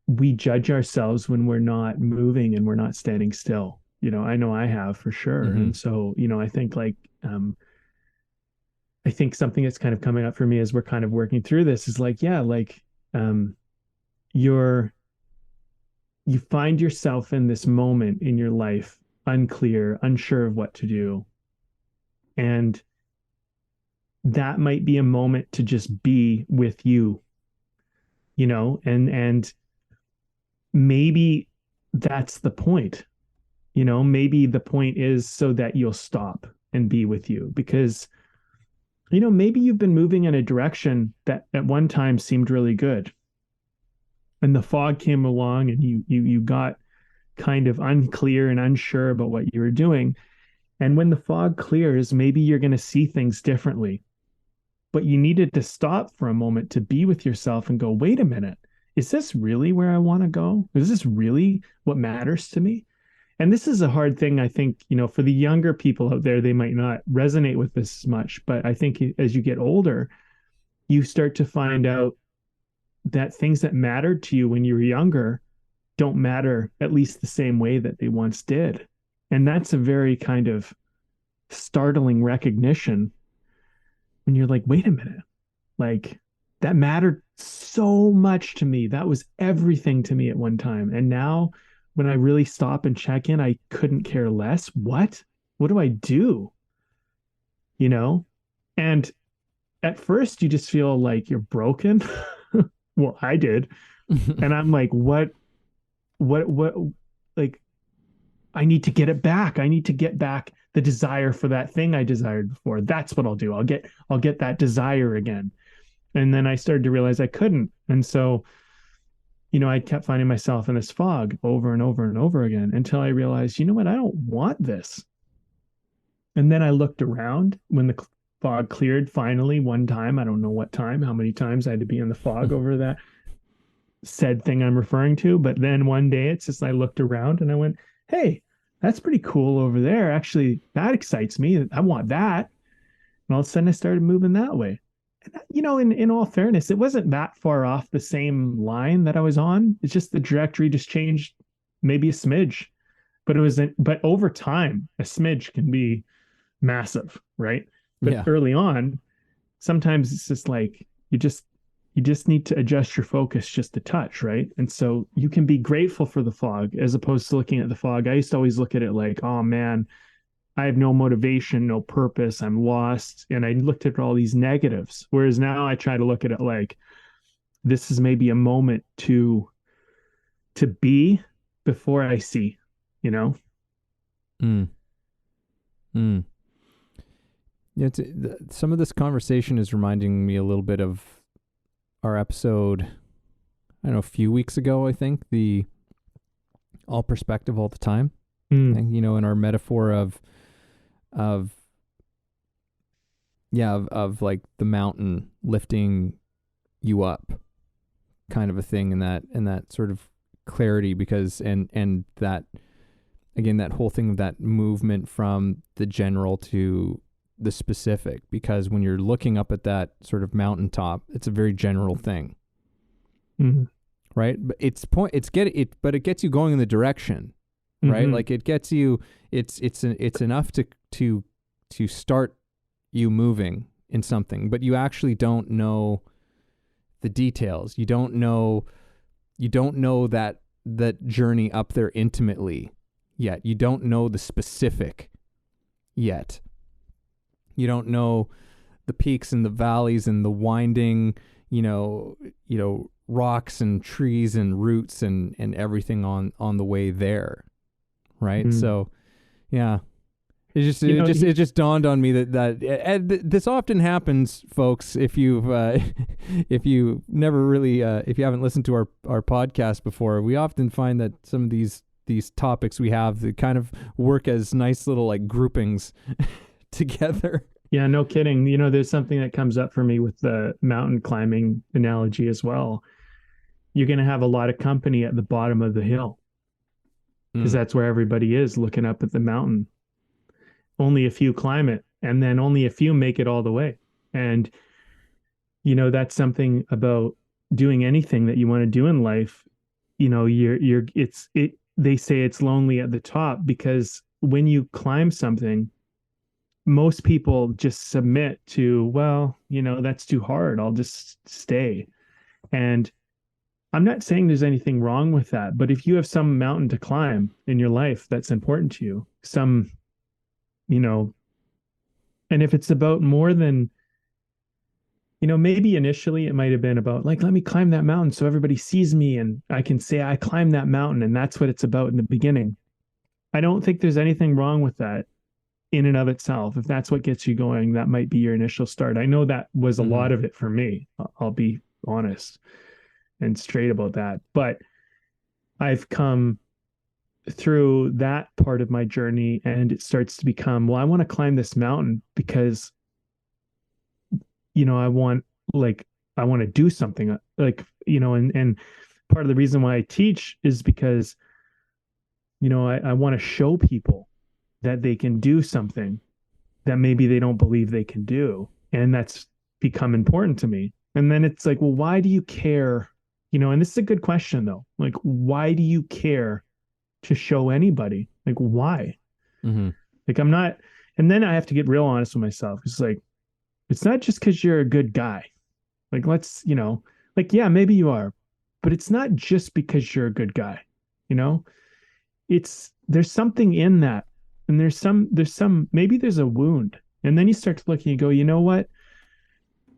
we judge ourselves when we're not moving and we're not standing still. I know I have for sure. Mm-hmm. And so, I think like, I think something that's kind of coming up for me as we're kind of working through this is like, yeah, like, you find yourself in this moment in your life, unclear, unsure of what to do. And that might be a moment to just be with you, and maybe that's the point. Maybe the point is so that you'll stop and be with you, because maybe you've been moving in a direction that at one time seemed really good, and the fog came along, and you got kind of unclear and unsure about what you were doing. And when the fog clears, maybe you're going to see things differently. But you needed to stop for a moment to be with yourself and go, wait a minute, is this really where I want to go? Is this really what matters to me? And this is a hard thing, I think, for the younger people out there, they might not resonate with this as much. But I think as you get older, you start to find out that things that mattered to you when you were younger don't matter at least the same way that they once did. And that's a very kind of startling recognition when you're like, wait a minute, like that mattered so much to me. That was everything to me at one time. And now when I really stop and check in, I couldn't care less. What do I do? And at first you just feel like you're broken. Well, I did. And I'm like, what, like, I need to get it back. I need to get back the desire for that thing I desired before. That's what I'll do. I'll get that desire again. And then I started to realize I couldn't. And so, I kept finding myself in this fog over and over and over again until I realized, you know what? I don't want this. And then I looked around when the fog cleared finally one time. I don't know what time, how many times I had to be in the fog over that said thing I'm referring to. But then one day it's just, I looked around and I went, hey, that's pretty cool over there. Actually, that excites me. I want that. And all of a sudden I started moving that way. And, in all fairness, it wasn't that far off the same line that I was on. It's just the trajectory just changed maybe a smidge, but but over time, a smidge can be massive, right? But early on, sometimes it's just like, you just need to adjust your focus just a touch, right? And so you can be grateful for the fog as opposed to looking at the fog. I used to always look at it like, oh man, I have no motivation, no purpose, I'm lost. And I looked at all these negatives. Whereas now I try to look at it like this is maybe a moment to be before I see, you know? Mm. Mm. Yeah, some of this conversation is reminding me a little bit of our episode, I don't know, a few weeks ago, I think, the all perspective all the time. And, you know, in our metaphor of like the mountain lifting you up kind of a thing, and that sort of clarity, because and that, again, that whole thing of that movement from the general to the specific, because when you're looking up at that sort of mountaintop, it's a very general thing. Mm-hmm. Right? But but it gets you going in the direction, right? Mm-hmm. Like it gets you, it's enough to start you moving in something, but you actually don't know the details. You don't know that journey up there intimately yet. You don't know the specific yet. You don't know the peaks and the valleys and the winding, you know, rocks and trees and roots and everything on the way there. Right. Mm-hmm. So, yeah, it just dawned on me that this often happens, folks. If you've if you never really if you haven't listened to our podcast before, we often find that some of these topics we have that kind of work as nice little like groupings together. Yeah, no kidding. You know, there's something that comes up for me with the mountain climbing analogy as well. You're going to have a lot of company at the bottom of the hill because that's where everybody is looking up at the mountain. Only a few climb it, and then only a few make it all the way. And, you know, that's something about doing anything that you want to do in life. You know, they say it's lonely at the top, because when you climb something, most people just submit to, well, you know, that's too hard, I'll just stay. And I'm not saying there's anything wrong with that, but if you have some mountain to climb in your life that's important to you, some, you know, and if it's about more than, you know, maybe initially it might have been about like, let me climb that mountain so everybody sees me and I can say I climbed that mountain, and that's what it's about in the beginning. I don't think there's anything wrong with that in and of itself. If that's what gets you going, that might be your initial start. I know that was a lot of it for me. I'll be honest and straight about that. But I've come through that part of my journey, and it starts to become, well, I want to climb this mountain because, you know, I want to do something, like, you know, and part of the reason why I teach is because, you know, I want to show people that they can do something that maybe they don't believe they can do. And that's become important to me. And then it's like, well, why do you care? You know, and this is a good question though. Like, why do you care to show anybody? Like, why? Mm-hmm. Like, I'm not, and then I have to get real honest with myself. It's like, it's not just because you're a good guy. Like, let's, you know, like, yeah, maybe you are, but it's not just because you're a good guy, you know, there's something in that. And there's some, maybe there's a wound. And then you start to look and you go, you know what?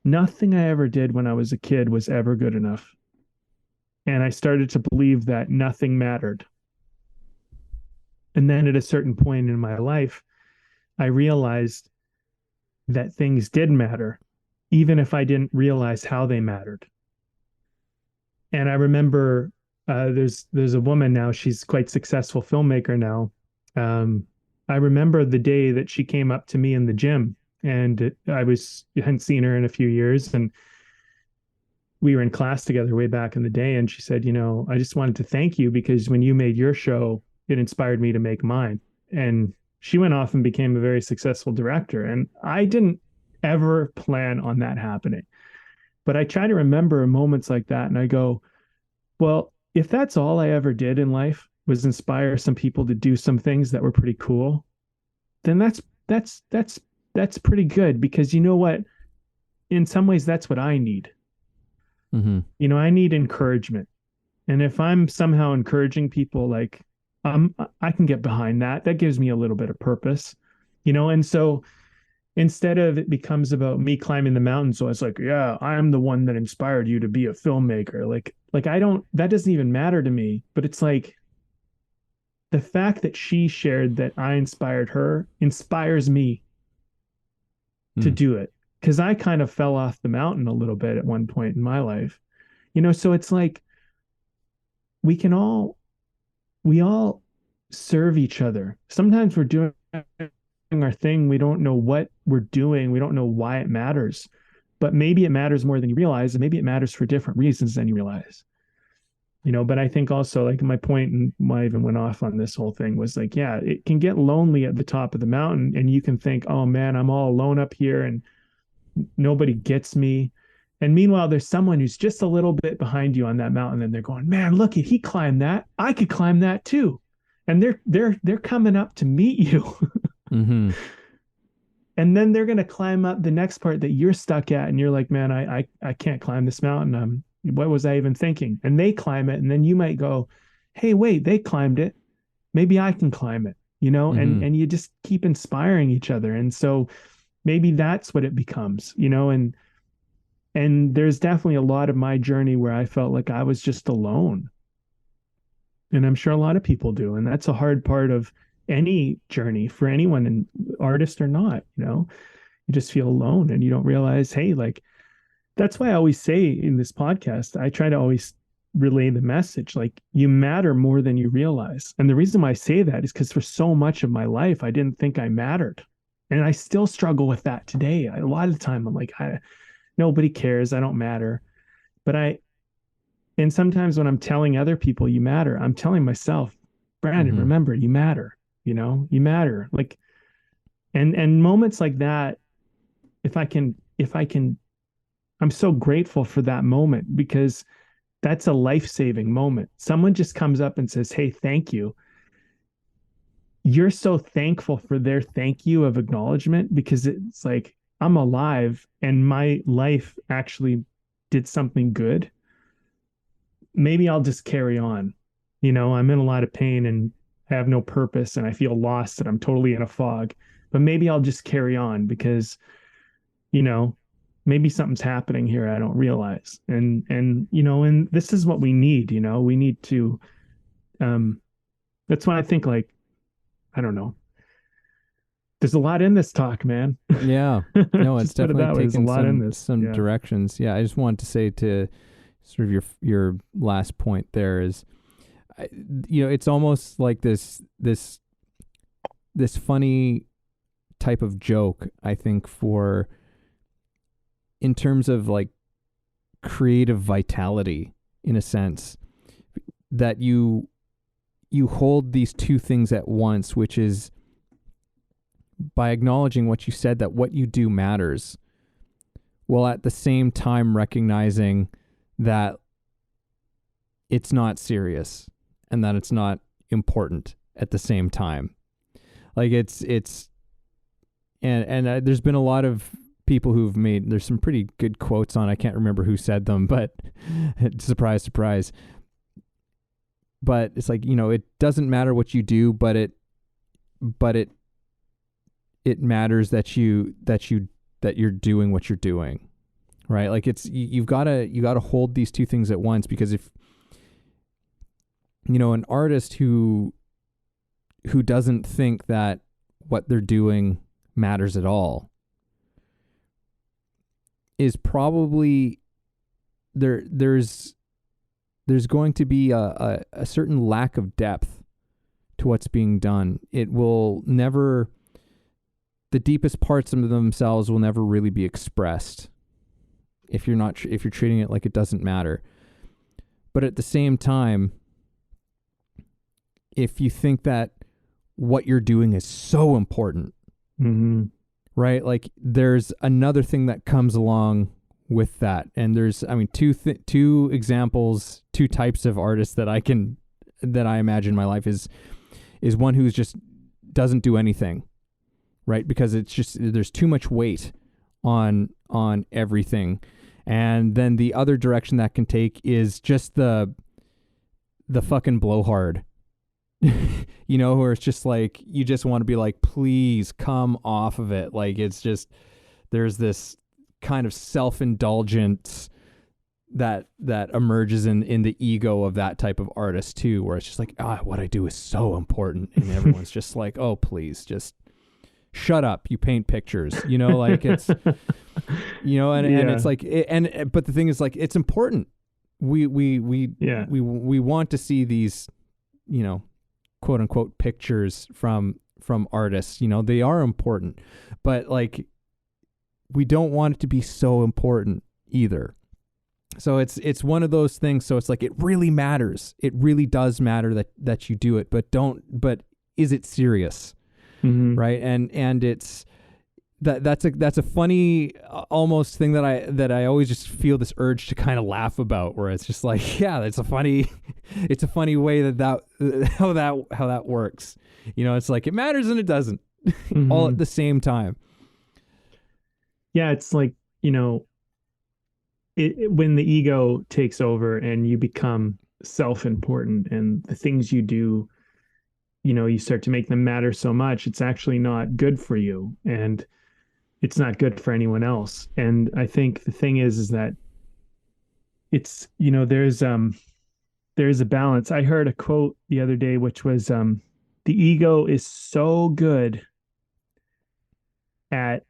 Nothing I ever did when I was a kid was ever good enough. And I started to believe that nothing mattered. And then at a certain point in my life, I realized that things did matter, even if I didn't realize how they mattered. And I remember there's a woman now, she's quite successful filmmaker now. I remember the day that she came up to me in the gym, and I hadn't seen her in a few years, and we were in class together way back in the day. And she said, you know, I just wanted to thank you because when you made your show, it inspired me to make mine. And she went off and became a very successful director. And I didn't ever plan on that happening, but I try to remember moments like that. And I go, well, if that's all I ever did in life was inspire some people to do some things that were pretty cool, then that's pretty good, because you know what? In some ways, that's what I need. You know, I need encouragement. And if I'm somehow encouraging people, like I can get behind that. That gives me a little bit of purpose, you know? And so instead of it becomes about me climbing the mountain, so it's like, yeah, I'm the one that inspired you to be a filmmaker. Like I don't, that doesn't even matter to me, but it's like the fact that she shared that I inspired her inspires me to do it. Cause I kind of fell off the mountain a little bit at one point in my life, you know? So it's like, we all serve each other. Sometimes we're doing our thing. We don't know what we're doing. We don't know why it matters, but maybe it matters more than you realize. And maybe it matters for different reasons than you realize, you know. But I think also, like, my point and why I even went off on this whole thing was like, yeah, it can get lonely at the top of the mountain and you can think, oh man, I'm all alone up here and nobody gets me. And meanwhile, there's someone who's just a little bit behind you on that mountain, and they're going, "Man, look, he climbed that. I could climb that too." And they're coming up to meet you, Mm-hmm. and then they're gonna climb up the next part that you're stuck at, and you're like, "Man, I can't climb this mountain. What was I even thinking?" And they climb it, and then you might go, "Hey, wait, they climbed it. Maybe I can climb it." You know, and you just keep inspiring each other, and so maybe that's what it becomes, you know, and there's definitely a lot of my journey where I felt like I was just alone. And I'm sure a lot of people do. And that's a hard part of any journey for anyone, and artist or not, you know, you just feel alone and you don't realize, hey, like, that's why I always say in this podcast, I try to always relay the message, like, you matter more than you realize. And the reason why I say that is because for so much of my life, I didn't think I mattered. And I still struggle with that today. A lot of the time I'm like, nobody cares. I don't matter. But and sometimes when I'm telling other people you matter, I'm telling myself, Brandon, remember, you matter, you know, you matter. Like, and moments like that, if I can, I'm so grateful for that moment, because that's a life-saving moment. Someone just comes up and says, "Hey, thank you." You're so thankful for their thank you of acknowledgement, because it's like, I'm alive and my life actually did something good. Maybe I'll just carry on. You know, I'm in a lot of pain and I have no purpose and I feel lost and I'm totally in a fog, but maybe I'll just carry on because, you know, maybe something's happening here I don't realize. And, you know, and this is what we need, you know, we need to, that's when I think, like, I don't know. There's a lot in this talk, man. Yeah. No, it's definitely taken some yeah. directions. Yeah. I just wanted to say, to sort of your last point there, is, you know, it's almost like this funny type of joke, I think, for, in terms of like creative vitality, in a sense, that you hold these two things at once, which is, by acknowledging what you said, that what you do matters, while at the same time recognizing that it's not serious and that it's not important at the same time. Like, it's and there's been a lot of people who've made, there's some pretty good quotes on, I can't remember who said them, but surprise, surprise. But it's like, you know, it doesn't matter what you do, but it matters that you're doing what you're doing, right? Like, it's, you gotta hold these two things at once, because if, you know, an artist who doesn't think that what they're doing matters at all is probably there's going to be a certain lack of depth to what's being done. It will never, the deepest parts of themselves will never really be expressed if you're treating it like it doesn't matter. But at the same time, if you think that what you're doing is so important, right? Like, there's another thing that comes along with that. And there's, I mean, two examples, two types of artists that I imagine in my life is one who's just doesn't do anything, right? Because it's just, there's too much weight on everything. And then the other direction that can take is just the fucking blowhard. You know, where it's just like, you just want to be like, please come off of it. Like, it's just, there's this kind of self-indulgence that emerges in the ego of that type of artist too, where it's just like, what I do is so important, and everyone's just like, oh, please just shut up, you paint pictures, you know, like it's, you know, and it's like, but the thing is, like, it's important. We want to see these, you know, quote unquote pictures from artists, you know, they are important, but like, we don't want it to be so important either. So it's one of those things. So it's like, it really matters. It really does matter that you do it, but is it serious? Mm-hmm. Right. And it's that's a funny almost thing that I always just feel this urge to kind of laugh about, where it's just like, yeah, it's a funny way how that works. You know, it's like, it matters and it doesn't, mm-hmm. all at the same time. Yeah. It's like, you know, when the ego takes over and you become self-important, and the things you do, you know, you start to make them matter so much, it's actually not good for you, and it's not good for anyone else. And I think the thing is that it's, you know, there's a balance. I heard a quote the other day, which was, the ego is so good at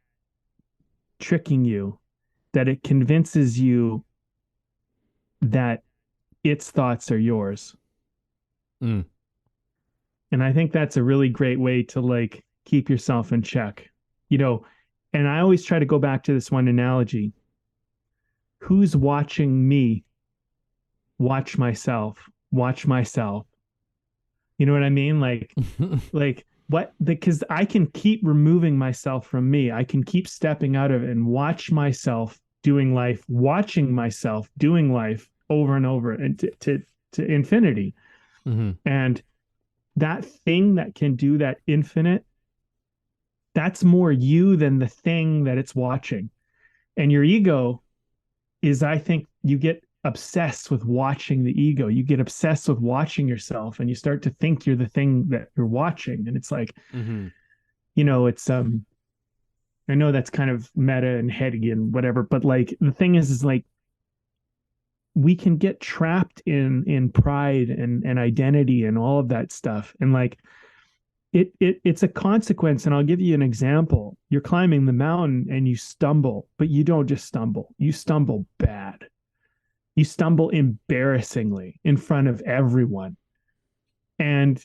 tricking you that it convinces you that its thoughts are yours. Mm. And I think that's a really great way to like keep yourself in check, you know. And I always try to go back to this one analogy. Who's watching me? Watch myself. Watch myself. You know what I mean? Like, like what? Because I can keep removing myself from me. I can keep stepping out of it and watch myself doing life, watching myself doing life over and over, and to infinity. Mm-hmm. And that thing that can do that infinite, that's more you than the thing that it's watching. And your ego is, I think, you get obsessed with watching the ego. You get obsessed with watching yourself, and you start to think you're the thing that you're watching. And it's like, mm-hmm. you know, it's, I know that's kind of meta and heady and whatever, but like, the thing is like, we can get trapped in pride and identity and all of that stuff. And like, it's a consequence. And I'll give you an example. You're climbing the mountain and you stumble, but you don't just stumble. You stumble bad. You stumble embarrassingly in front of everyone. And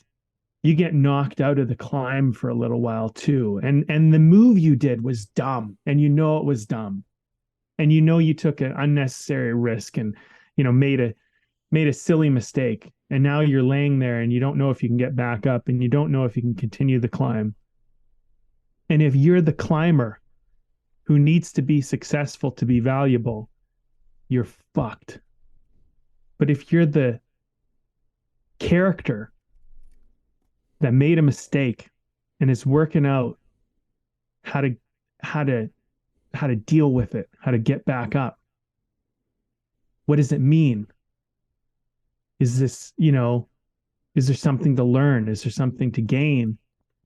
you get knocked out of the climb for a little while too. And the move you did was dumb, and you know it was dumb. And you know you took an unnecessary risk, and you know made a silly mistake. And now you're laying there and you don't know if you can get back up, and you don't know if you can continue the climb. And if you're the climber who needs to be successful to be valuable, you're fucked. But if you're the character that made a mistake and is working out how to deal with it, how to get back up, what does it mean? Is this, you know, is there something to learn? Is there something to gain?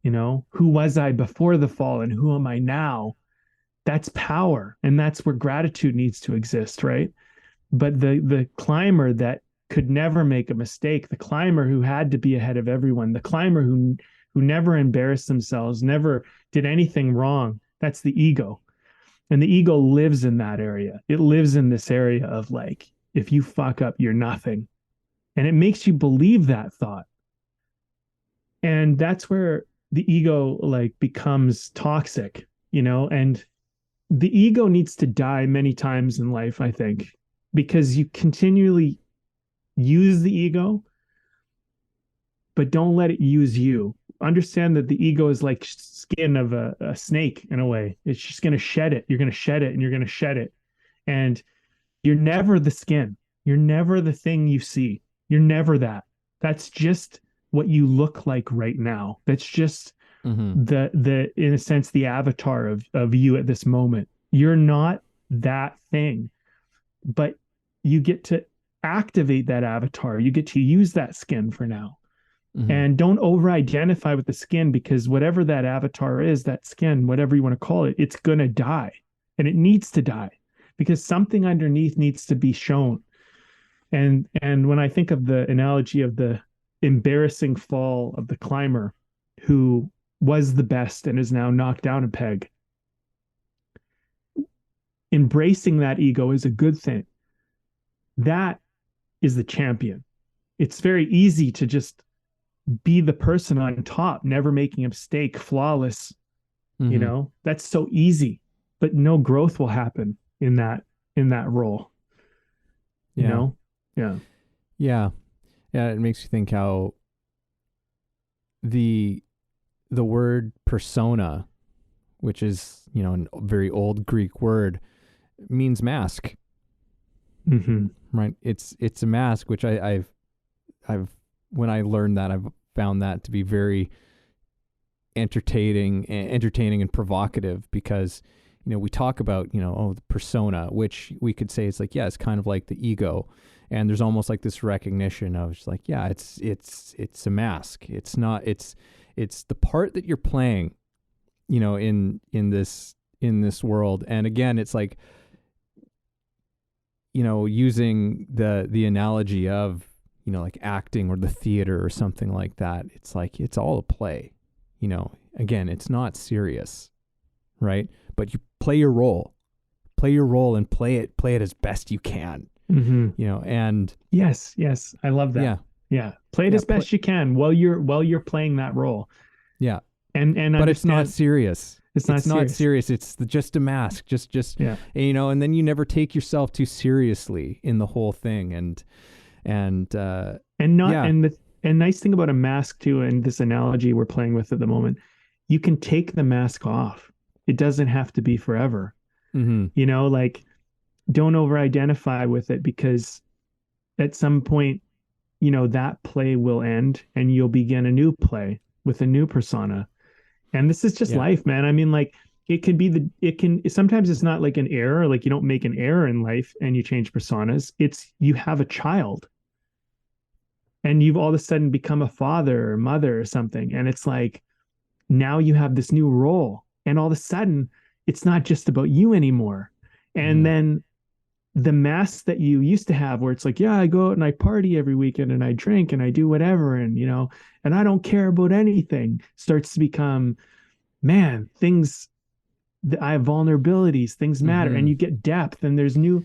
You know, who was I before the fall and who am I now? That's power. And that's where gratitude needs to exist, right? But the climber that could never make a mistake, the climber who had to be ahead of everyone, the climber who never embarrassed themselves, never did anything wrong, that's the ego. And the ego lives in that area. It lives in this area of like, if you fuck up, you're nothing. And it makes you believe that thought. And that's where the ego like becomes toxic, you know, and the ego needs to die many times in life, I think, because you continually use the ego, but don't let it use you. Understand that the ego is like skin of a snake in a way. It's just going to shed it. You're going to shed it and you're going to shed it. And you're never the skin. You're never the thing you see. You're never that. That's just what you look like right now. That's just the in a sense, the avatar of you at this moment. You're not that thing. but you get to activate that avatar. You get to use that skin for now. Mm-hmm. And don't over identify with the skin, because whatever that avatar is, that skin, whatever you want to call it, it's going to die, and it needs to die because something underneath needs to be shown. And when I think of the analogy of the embarrassing fall of the climber who was the best and is now knocked down a peg, embracing that ego is a good thing. That is the champion. It's very easy to just be the person on top, never making a mistake, flawless. Mm-hmm. You know, that's so easy, but no growth will happen in that role. You know? Yeah. It makes you think how the word persona, which is, you know, a very old Greek word, means mask. Mm-hmm. Right. It's a mask, which I've when I learned that, I've found that to be very entertaining and provocative, because, you know, we talk about, you know, the persona, which we could say it's like, yeah, it's kind of like the ego. And there's almost like this recognition of just like, yeah, it's a mask. It's not, it's the part that you're playing, you know, in this world. And again, it's like, you know, using the analogy of, you know, like acting or the theater or something like that. It's like, it's all a play, you know, again, it's not serious, right? But you play your role and play it as best you can. Mm-hmm. You know, and yes, I love that. Yeah. Play it as best you can while you're playing that role. Yeah. And but it's not serious. It's not serious. It's just a mask. Just yeah. You know, and then you never take yourself too seriously in the whole thing. And the nice thing about a mask too, and this analogy we're playing with at the moment, you can take the mask off. It doesn't have to be forever. Mm-hmm. You know, like, don't over identify with it, because at some point, you know, that play will end and you'll begin a new play with a new persona. And this is just life, man. I mean, like, sometimes it's not like an error, like you don't make an error in life and you change personas. It's, you have a child and you've all of a sudden become a father or mother or something. And it's like, now you have this new role, and all of a sudden it's not just about you anymore. And then the mask that you used to have, where it's like, yeah, I go out and I party every weekend and I drink and I do whatever, and, you know, and I don't care about anything, starts to become, man, things, I have vulnerabilities, things matter. And you get depth, and there's an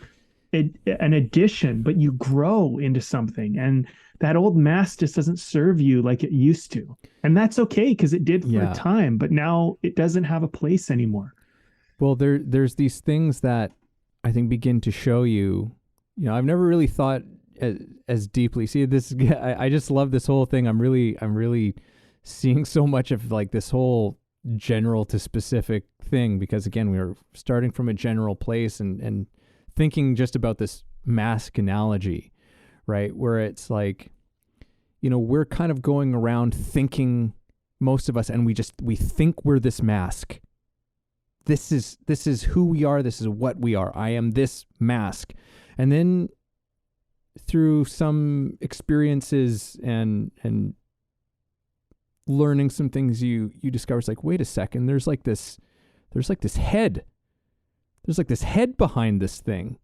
addition, but you grow into something. And that old mask just doesn't serve you like it used to. And that's okay, because it did for a time, but now it doesn't have a place anymore. Well, there's these things that I think begin to show you, you know, I've never really thought as deeply. See, this, I just love this whole thing. I'm really seeing so much of like this whole general to specific thing, because again, we were starting from a general place and thinking just about this mask analogy, right? Where it's like, you know, we're kind of going around thinking, most of us, and we think we're this mask. This is who we are. This is what we are. I am this mask. And then through some experiences and learning some things, you discover it's like, wait a second, there's like this head. There's like this head behind this thing.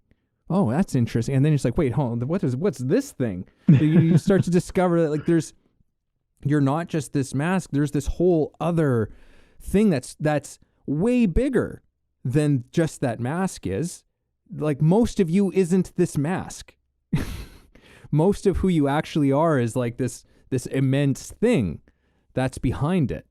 Oh, that's interesting. And then it's like, wait, hold on, what's this thing? You start to discover that, like, you're not just this mask. There's this whole other thing that's way bigger than just that mask is. Like, most of you isn't this mask. Most of who you actually are is like this immense thing that's behind it,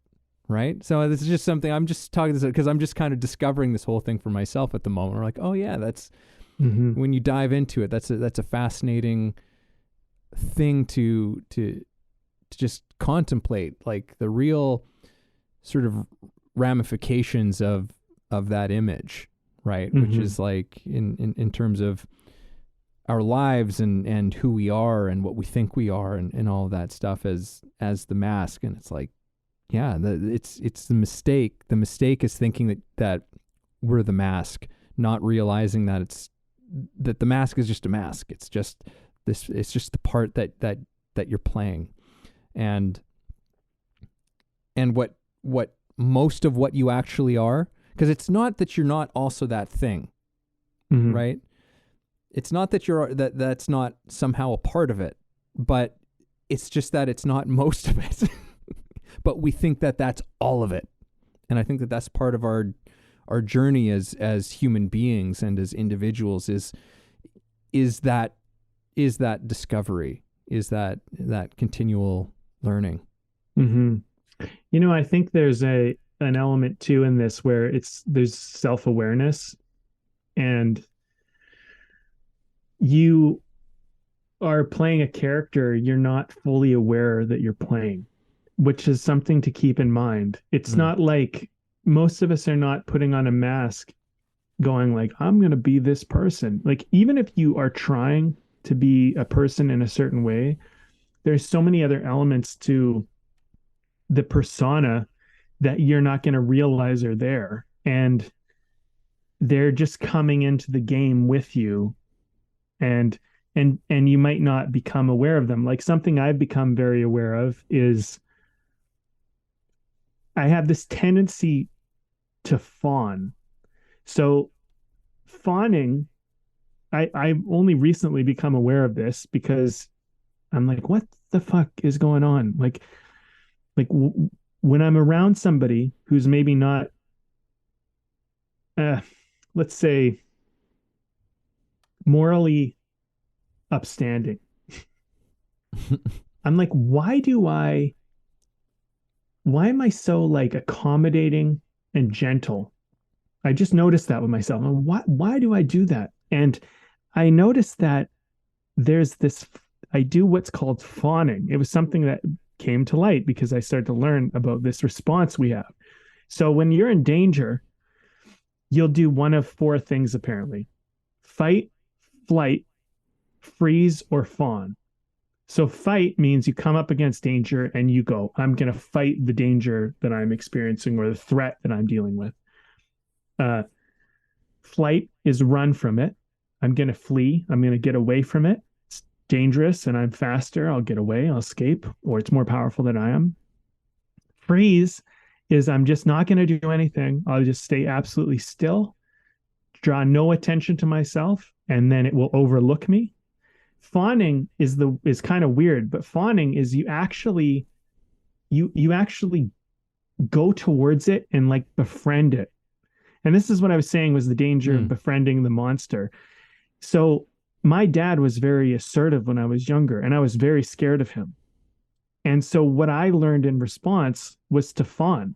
right? So this is just something, I'm just talking this because I'm just kind of discovering this whole thing for myself at the moment. We're like, oh yeah, that's when you dive into it, that's a fascinating thing to just contemplate, like the real sort of ramifications of that image, right? Which is like in terms of our lives and who we are and what we think we are and all of that stuff as the mask. And it's like, yeah, it's the mistake. The mistake is thinking that we're the mask, not realizing that it's that the mask is just a mask. It's just this. It's just the part that you're playing, and what most of what you actually are. Because it's not that you're not also that thing, right? It's not that that's not somehow a part of it, but it's just that it's not most of it. But we think that that's all of it, and I think that that's part of our journey as human beings and as individuals is that discovery, is that continual learning. You know, I think there's an element too in this where there's self-awareness, and you are playing a character you're not fully aware that you're playing, which is something to keep in mind. It's not like most of us are not putting on a mask going like, I'm going to be this person. Like, even if you are trying to be a person in a certain way, there's so many other elements to the persona that you're not going to realize are there. And they're just coming into the game with you. And you might not become aware of them. Like, something I've become very aware of is I have this tendency to fawn. So fawning, I've only recently become aware of this because I'm like, what the fuck is going on? Like when I'm around somebody who's maybe not, let's say, morally upstanding, I'm like, why am I so like accommodating and gentle? I just noticed that with myself. And why do I do that? And I noticed that I do what's called fawning. It was something that came to light because I started to learn about this response we have. So when you're in danger, you'll do one of four things apparently: fight, flight, freeze, or fawn. So fight means you come up against danger and you go, I'm going to fight the danger that I'm experiencing or the threat that I'm dealing with. Flight is run from it. I'm going to flee. I'm going to get away from it. It's dangerous and I'm faster. I'll get away. I'll escape, or it's more powerful than I am. Freeze is I'm just not going to do anything. I'll just stay absolutely still, draw no attention to myself, and then it will overlook me. Fawning is kind of weird, but fawning is you actually go towards it and like befriend it. And this is what I was saying was the danger of befriending the monster. So my dad was very assertive when I was younger, and I was very scared of him. And so what I learned in response was to fawn,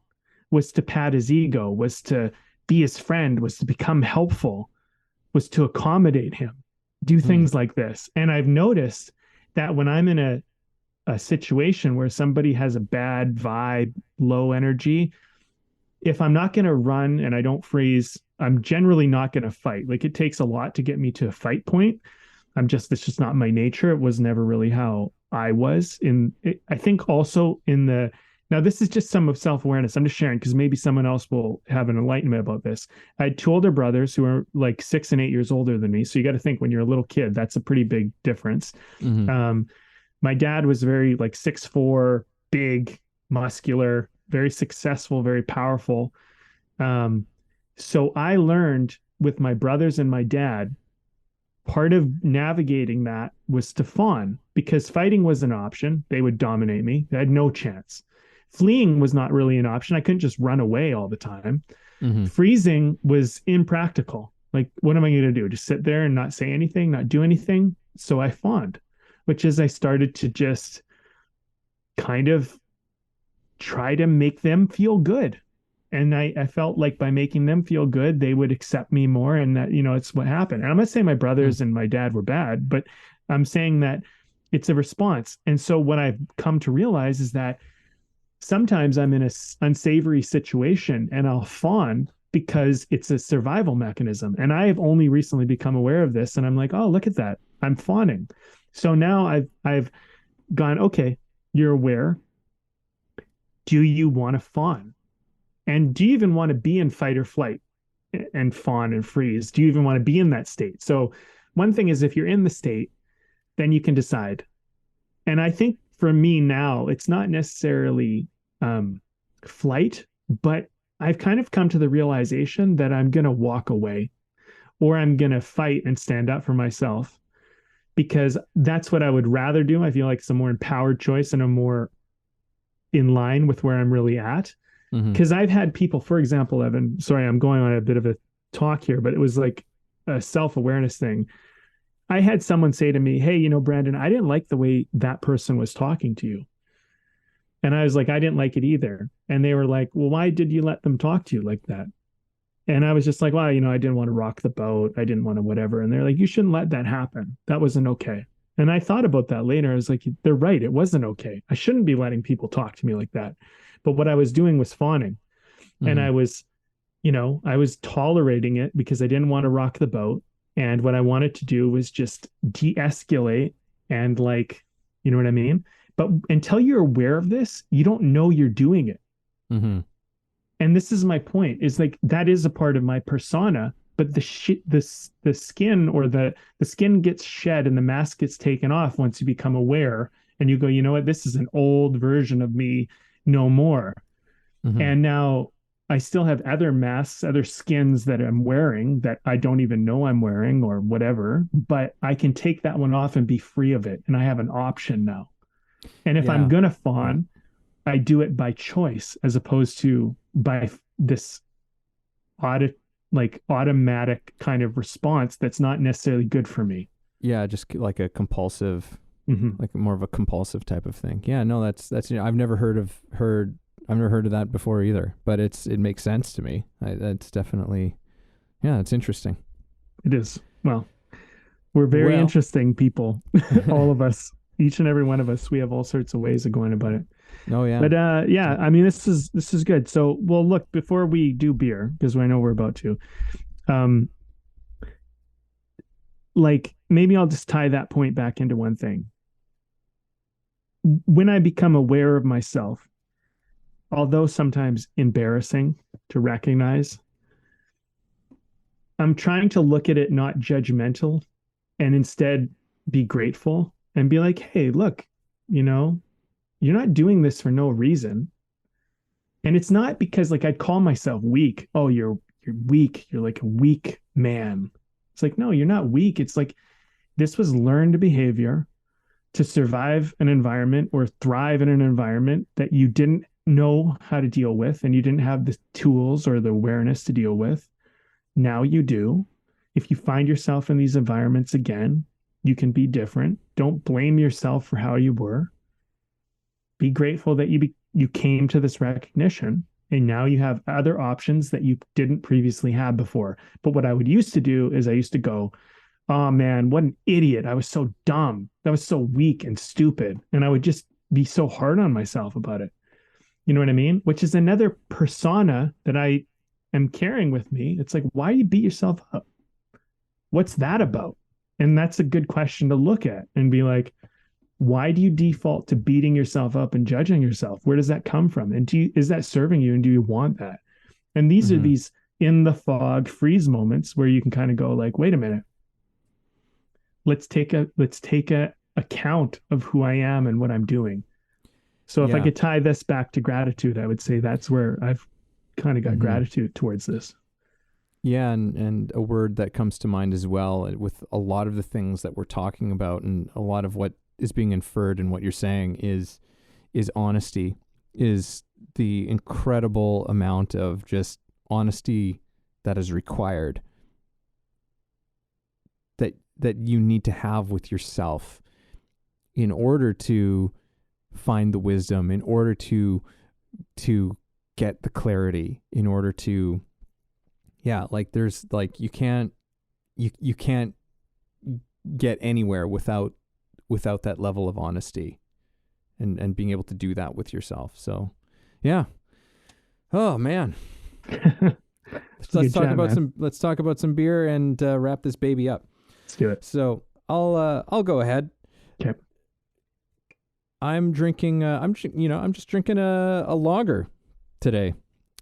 was to pat his ego, was to be his friend, was to become helpful, was to accommodate him, do things like this. And I've noticed that when I'm in a situation where somebody has a bad vibe, low energy, if I'm not going to run and I don't freeze, I'm generally not going to fight. Like, it takes a lot to get me to a fight point. It's just not my nature. It was never really how I was I think also now this is just some of self-awareness. I'm just sharing because maybe someone else will have an enlightenment about this. I had two older brothers who are like 6 and 8 years older than me. So you got to think, when you're a little kid, that's a pretty big difference. My dad was very like 6'4", big, muscular, very successful, very powerful. So I learned with my brothers and my dad, part of navigating that was to fawn, because fighting was an option. They would dominate me. They had no chance. Fleeing was not really an option. I couldn't just run away all the time. Freezing was impractical. Like, what am I going to do? Just sit there and not say anything, not do anything? So I fawned, which is I started to just kind of try to make them feel good. And I felt like by making them feel good, they would accept me more. And that, it's what happened. And I'm not saying my brothers and my dad were bad, but I'm saying that it's a response. And so what I've come to realize is that sometimes I'm in an unsavory situation and I'll fawn because it's a survival mechanism. And I have only recently become aware of this. And I'm like, oh, look at that. I'm fawning. So now I've gone, okay, you're aware. Do you want to fawn? And do you even want to be in fight or flight? and fawn and freeze? Do you even want to be in that state? So one thing is, if you're in the state, then you can decide. And I think for me now, it's not necessarily flight, but I've kind of come to the realization that I'm going to walk away, or I'm going to fight and stand up for myself, because that's what I would rather do. I feel like it's a more empowered choice and a more in line with where I'm really at. Because I've had people, for example, Evan, sorry, I'm going on a bit of a talk here, but it was like a self-awareness thing. I had someone say to me, hey, Brandon, I didn't like the way that person was talking to you. And I was like, I didn't like it either. And they were like, well, why did you let them talk to you like that? And I was just like, well, I didn't want to rock the boat. I didn't want to whatever. And they're like, you shouldn't let that happen. That wasn't okay. And I thought about that later. I was like, they're right. It wasn't okay. I shouldn't be letting people talk to me like that. But what I was doing was fawning. And I was tolerating it because I didn't want to rock the boat. And what I wanted to do was just de-escalate and you know what I mean? But until you're aware of this, you don't know you're doing it. And this is my point, is like, that is a part of my persona, but the skin, or the skin gets shed and the mask gets taken off once you become aware and you go, you know what, this is an old version of me, no more. And now I still have other masks, other skins that I'm wearing that I don't even know I'm wearing or whatever, but I can take that one off and be free of it. And I have an option now. And if I'm going to fawn, I do it by choice as opposed to by this automatic kind of response that's not necessarily good for me. Yeah, just like a compulsive, like more of a compulsive type of thing. Yeah, no, that's I've never heard of that before either, but it makes sense to me. That's definitely, it's interesting. It is. Well, we're very interesting people, all of us, each and every one of us. We have all sorts of ways of going about it. Oh yeah. But I mean, this is good. So, well, look, before we do beer, because I know we're about to, maybe I'll just tie that point back into one thing. When I become aware of myself, although sometimes embarrassing to recognize, I'm trying to look at it not judgmental and instead be grateful and be like, hey, look, you're not doing this for no reason. And it's not because I'd call myself weak. Oh, you're weak. You're like a weak man. It's like, no, you're not weak. It's like, this was learned behavior to survive an environment or thrive in an environment that you didn't know how to deal with, and you didn't have the tools or the awareness to deal with. Now you do. If you find yourself in these environments again, you can be different. Don't blame yourself for how you were. Be grateful that you came to this recognition, and now you have other options that you didn't previously have before. But what I would used to do is I used to go, oh man, what an idiot. I was so dumb. That was so weak and stupid. And I would just be so hard on myself about it. You know what I mean? Which is another persona that I am carrying with me. It's like, why do you beat yourself up? What's that about? And that's a good question to look at and be like, why do you default to beating yourself up and judging yourself? Where does that come from? And is that serving you? And do you want that? And these are these in the fog freeze moments where you can kind of go like, wait a minute. Let's take a account of who I am and what I'm doing. So if I could tie this back to gratitude, I would say that's where I've kind of got gratitude towards this. Yeah, and a word that comes to mind as well with a lot of the things that we're talking about and a lot of what is being inferred in what you're saying is honesty, is the incredible amount of just honesty that is required that you need to have with yourself in order to find the wisdom, in order to get the clarity, in order to there's you can't get anywhere without that level of honesty and being able to do that with yourself. So yeah. Oh man. Let's talk about some beer and wrap this baby up. Let's do it. So I'll go ahead. Okay. I'm drinking I'm just drinking a lager today.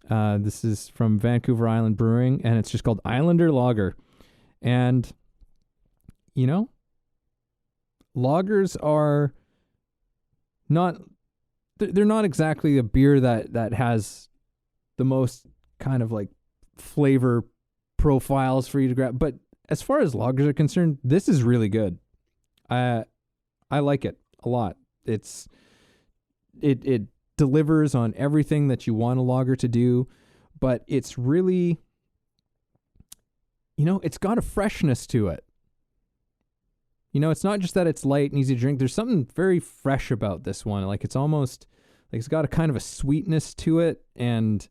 This is from Vancouver Island Brewing, and it's just called Islander Lager. And, you know, lagers are not, they're not exactly a beer that has the most kind of like flavor profiles for you to grab. But as far as lagers are concerned, this is really good. I like it a lot. It delivers on everything that you want a lager to do, but it's really, you know, it's got a freshness to it. You know, it's not just that it's light and easy to drink. There's something very fresh about this one. Like it's almost like it's got a kind of a sweetness to it, and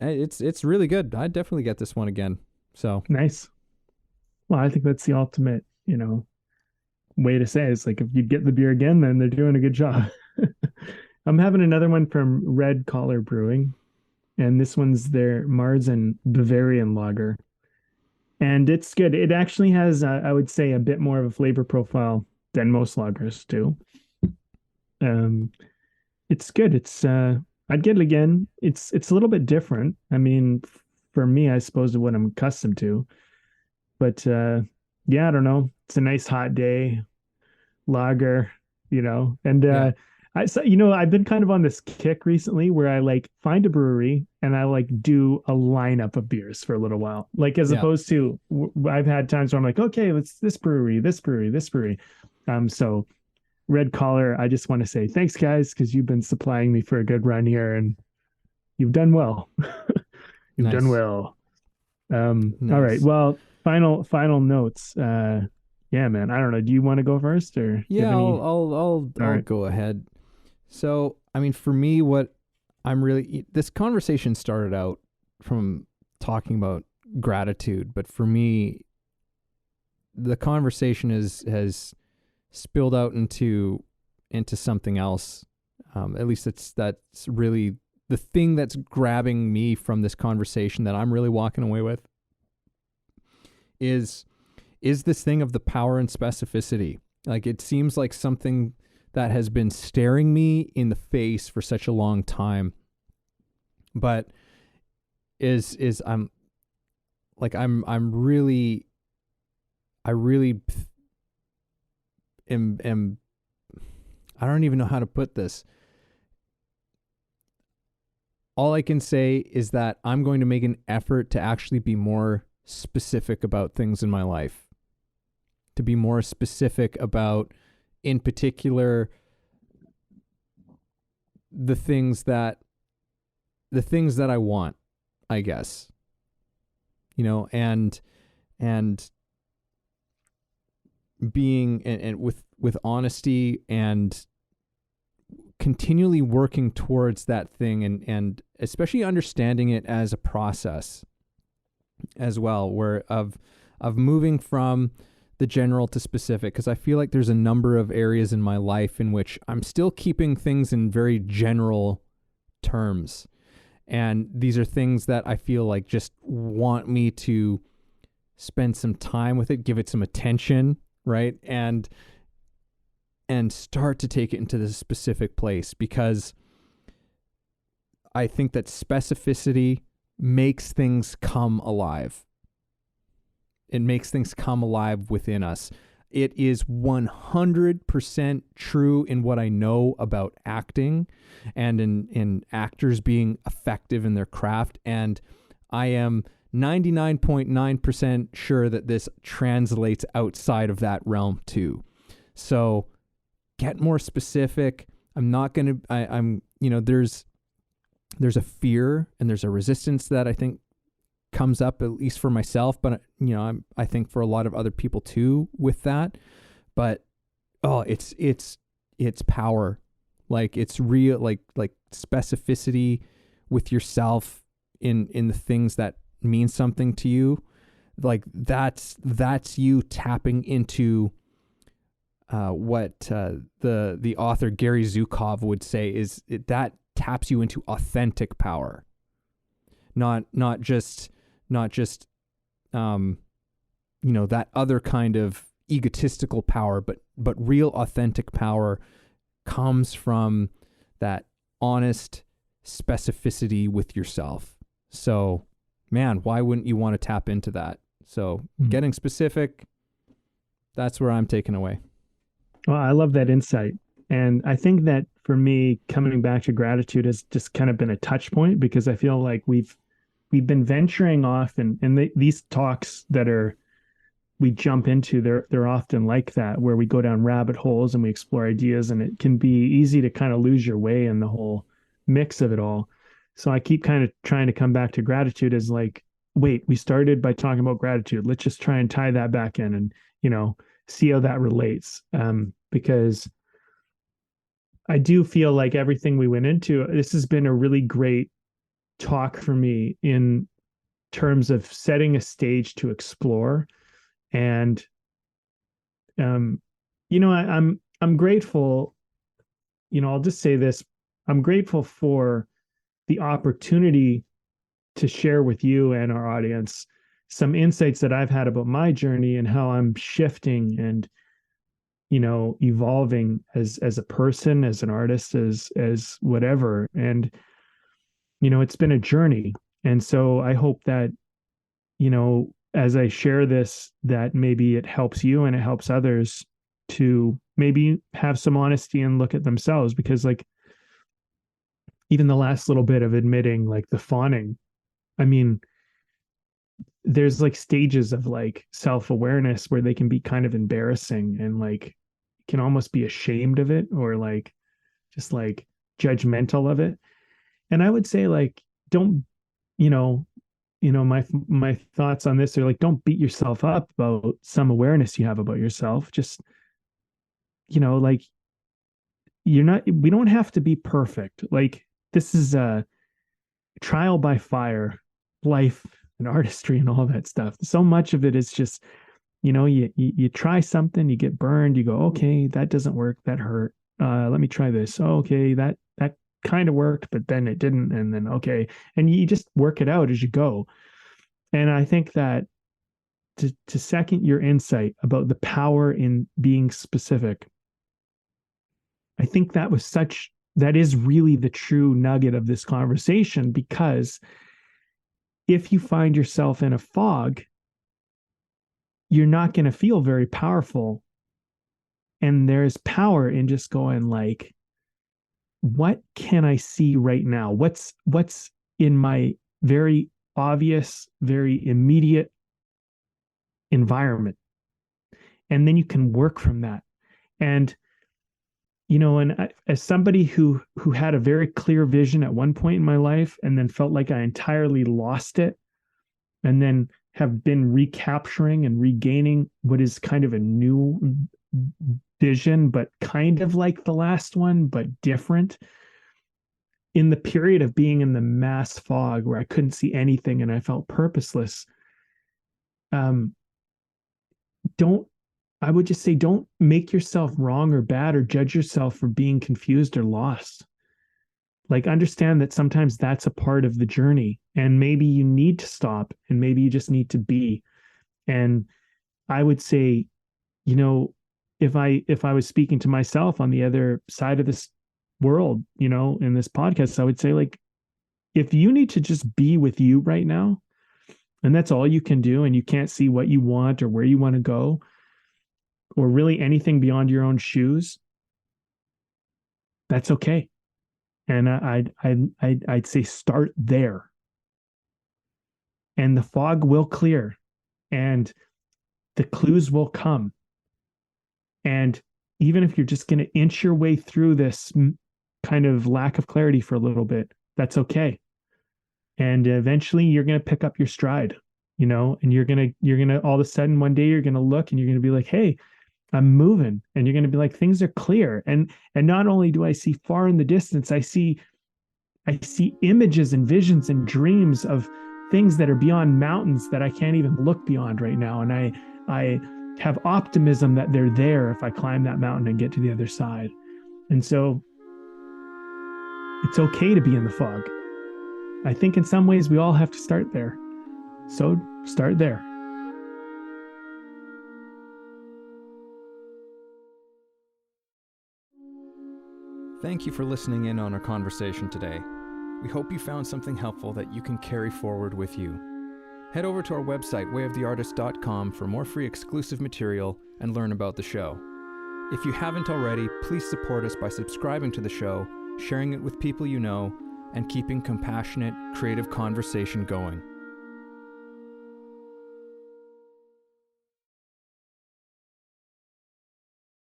it's really good. I'd definitely get this one again. So nice. Well, I think that's the ultimate, you know, way to say it. It's like if you get the beer again, then they're doing a good job. I'm having another one from Red Collar Brewing, and this one's their Marzen Bavarian Lager. And it's good. It actually has, I would say, a bit more of a flavor profile than most lagers do. It's good. It's I'd get it again. It's a little bit different. I mean, for me, I suppose of what I'm accustomed to. But yeah, I don't know. It's a nice hot day, lager, you know. And I've been kind of on this kick recently where I like find a brewery and I like do a lineup of beers for a little while. Like as opposed to I've had times where I'm like, okay, let's this brewery. So Red Collar, I just want to say thanks, guys, because you've been supplying me for a good run here, and you've done well. You've done well. Nice. All right. Well, final notes. Yeah, man. I don't know. Do you want to go first, or yeah? I'll go ahead. So, I mean, for me, this conversation started out from talking about gratitude, but for me, the conversation has spilled out into something else. At least that's really the thing that's grabbing me from this conversation that I'm really walking away with is this thing of the power and specificity. Like it seems like something that has been staring me in the face for such a long time, but I really am I don't even know how to put this. All I can say is that I'm going to make an effort to actually be more specific about things in my life. To be more specific about, in particular, the things that I want, I guess. You know, and being and with honesty and continually working towards that thing, and especially understanding it as a process as well, where of moving from the general to specific, because I feel like there's a number of areas in my life in which I'm still keeping things in very general terms. And these are things that I feel like just want me to spend some time with it, give it some attention, right? And start to take it into the specific place, because I think that specificity makes things come alive. It makes things come alive within us. It is 100% true in what I know about acting and in actors being effective in their craft. And I am 99.9% sure that this translates outside of that realm too. So get more specific. I'm not going to, I'm, you know, there's a fear and there's a resistance that I think comes up, at least for myself, but you know, I think for a lot of other people too with that. But it's power. Like it's real, like specificity with yourself in the things that mean something to you. Like that's you tapping into what the author Gary Zukov would say is that taps you into authentic power, not just you know, that other kind of egotistical power, but real authentic power comes from that honest specificity with yourself. So, man, why wouldn't you want to tap into that? So getting specific, that's where I'm taking away. Well, I love that insight. And I think that for me, coming back to gratitude has just kind of been a touch point, because I feel like we've been venturing off, and these talks that we jump into, they're often like that, where we go down rabbit holes and we explore ideas, and it can be easy to kind of lose your way in the whole mix of it all. So I keep kind of trying to come back to gratitude as like, wait, we started by talking about gratitude. Let's just try and tie that back in and, see how that relates. Because I do feel like everything we went into, this has been a really great talk for me in terms of setting a stage to explore. And, I'm grateful, I'll just say this. I'm grateful for the opportunity to share with you and our audience some insights that I've had about my journey and how I'm shifting and, evolving as a person, as an artist, as whatever. And, it's been a journey. And so I hope that, as I share this, that maybe it helps you and it helps others to maybe have some honesty and look at themselves, because like even the last little bit of admitting like the fawning, I mean, there's like stages of like self-awareness where they can be kind of embarrassing, and like can almost be ashamed of it, or like just like judgmental of it. And I would say like, don't, my thoughts on this are like, don't beat yourself up about some awareness you have about yourself. Just, like we don't have to be perfect. Like this is a trial by fire life and artistry and all that stuff. So much of it is just, you try something, you get burned, you go, okay, that doesn't work, that hurt. Let me try this. Oh, okay, that kind of worked, but then it didn't, and then okay, and you just work it out as you go. And I think that to second your insight about the power in being specific, I think that is really the true nugget of this conversation, because if you find yourself in a fog, you're not going to feel very powerful. And there's power in just going like, what can I see right now? What's in my very obvious, very immediate environment? And then you can work from that. And, as somebody who had a very clear vision at one point in my life and then felt like I entirely lost it, and then have been recapturing and regaining what is kind of a new vision, but kind of like the last one, but different. In the period of being in the mass fog where I couldn't see anything and I felt purposeless, I would just say, don't make yourself wrong or bad or judge yourself for being confused or lost. Like, understand that sometimes that's a part of the journey, and maybe you need to stop, and maybe you just need to be. And I would say, if I was speaking to myself on the other side of this world, in this podcast, I would say, like, if you need to just be with you right now, and that's all you can do, and you can't see what you want or where you want to go, or really anything beyond your own shoes, that's okay. And I'd say start there, and the fog will clear, and the clues will come. And even if you're just going to inch your way through this kind of lack of clarity for a little bit, that's okay. And eventually you're going to pick up your stride, and you're going to all of a sudden one day you're going to look and you're going to be like, hey, I'm moving. And you're going to be like, things are clear. And not only do I see far in the distance, I see images and visions and dreams of things that are beyond mountains that I can't even look beyond right now. And I have optimism that they're there if I climb that mountain and get to the other side. And so it's okay to be in the fog. I think in some ways we all have to start there. So start there. Thank you for listening in on our conversation today. We hope you found something helpful that you can carry forward with you. Head over to our website, wayoftheartist.com, for more free exclusive material and learn about the show. If you haven't already, please support us by subscribing to the show, sharing it with people you know, and keeping compassionate, creative conversation going.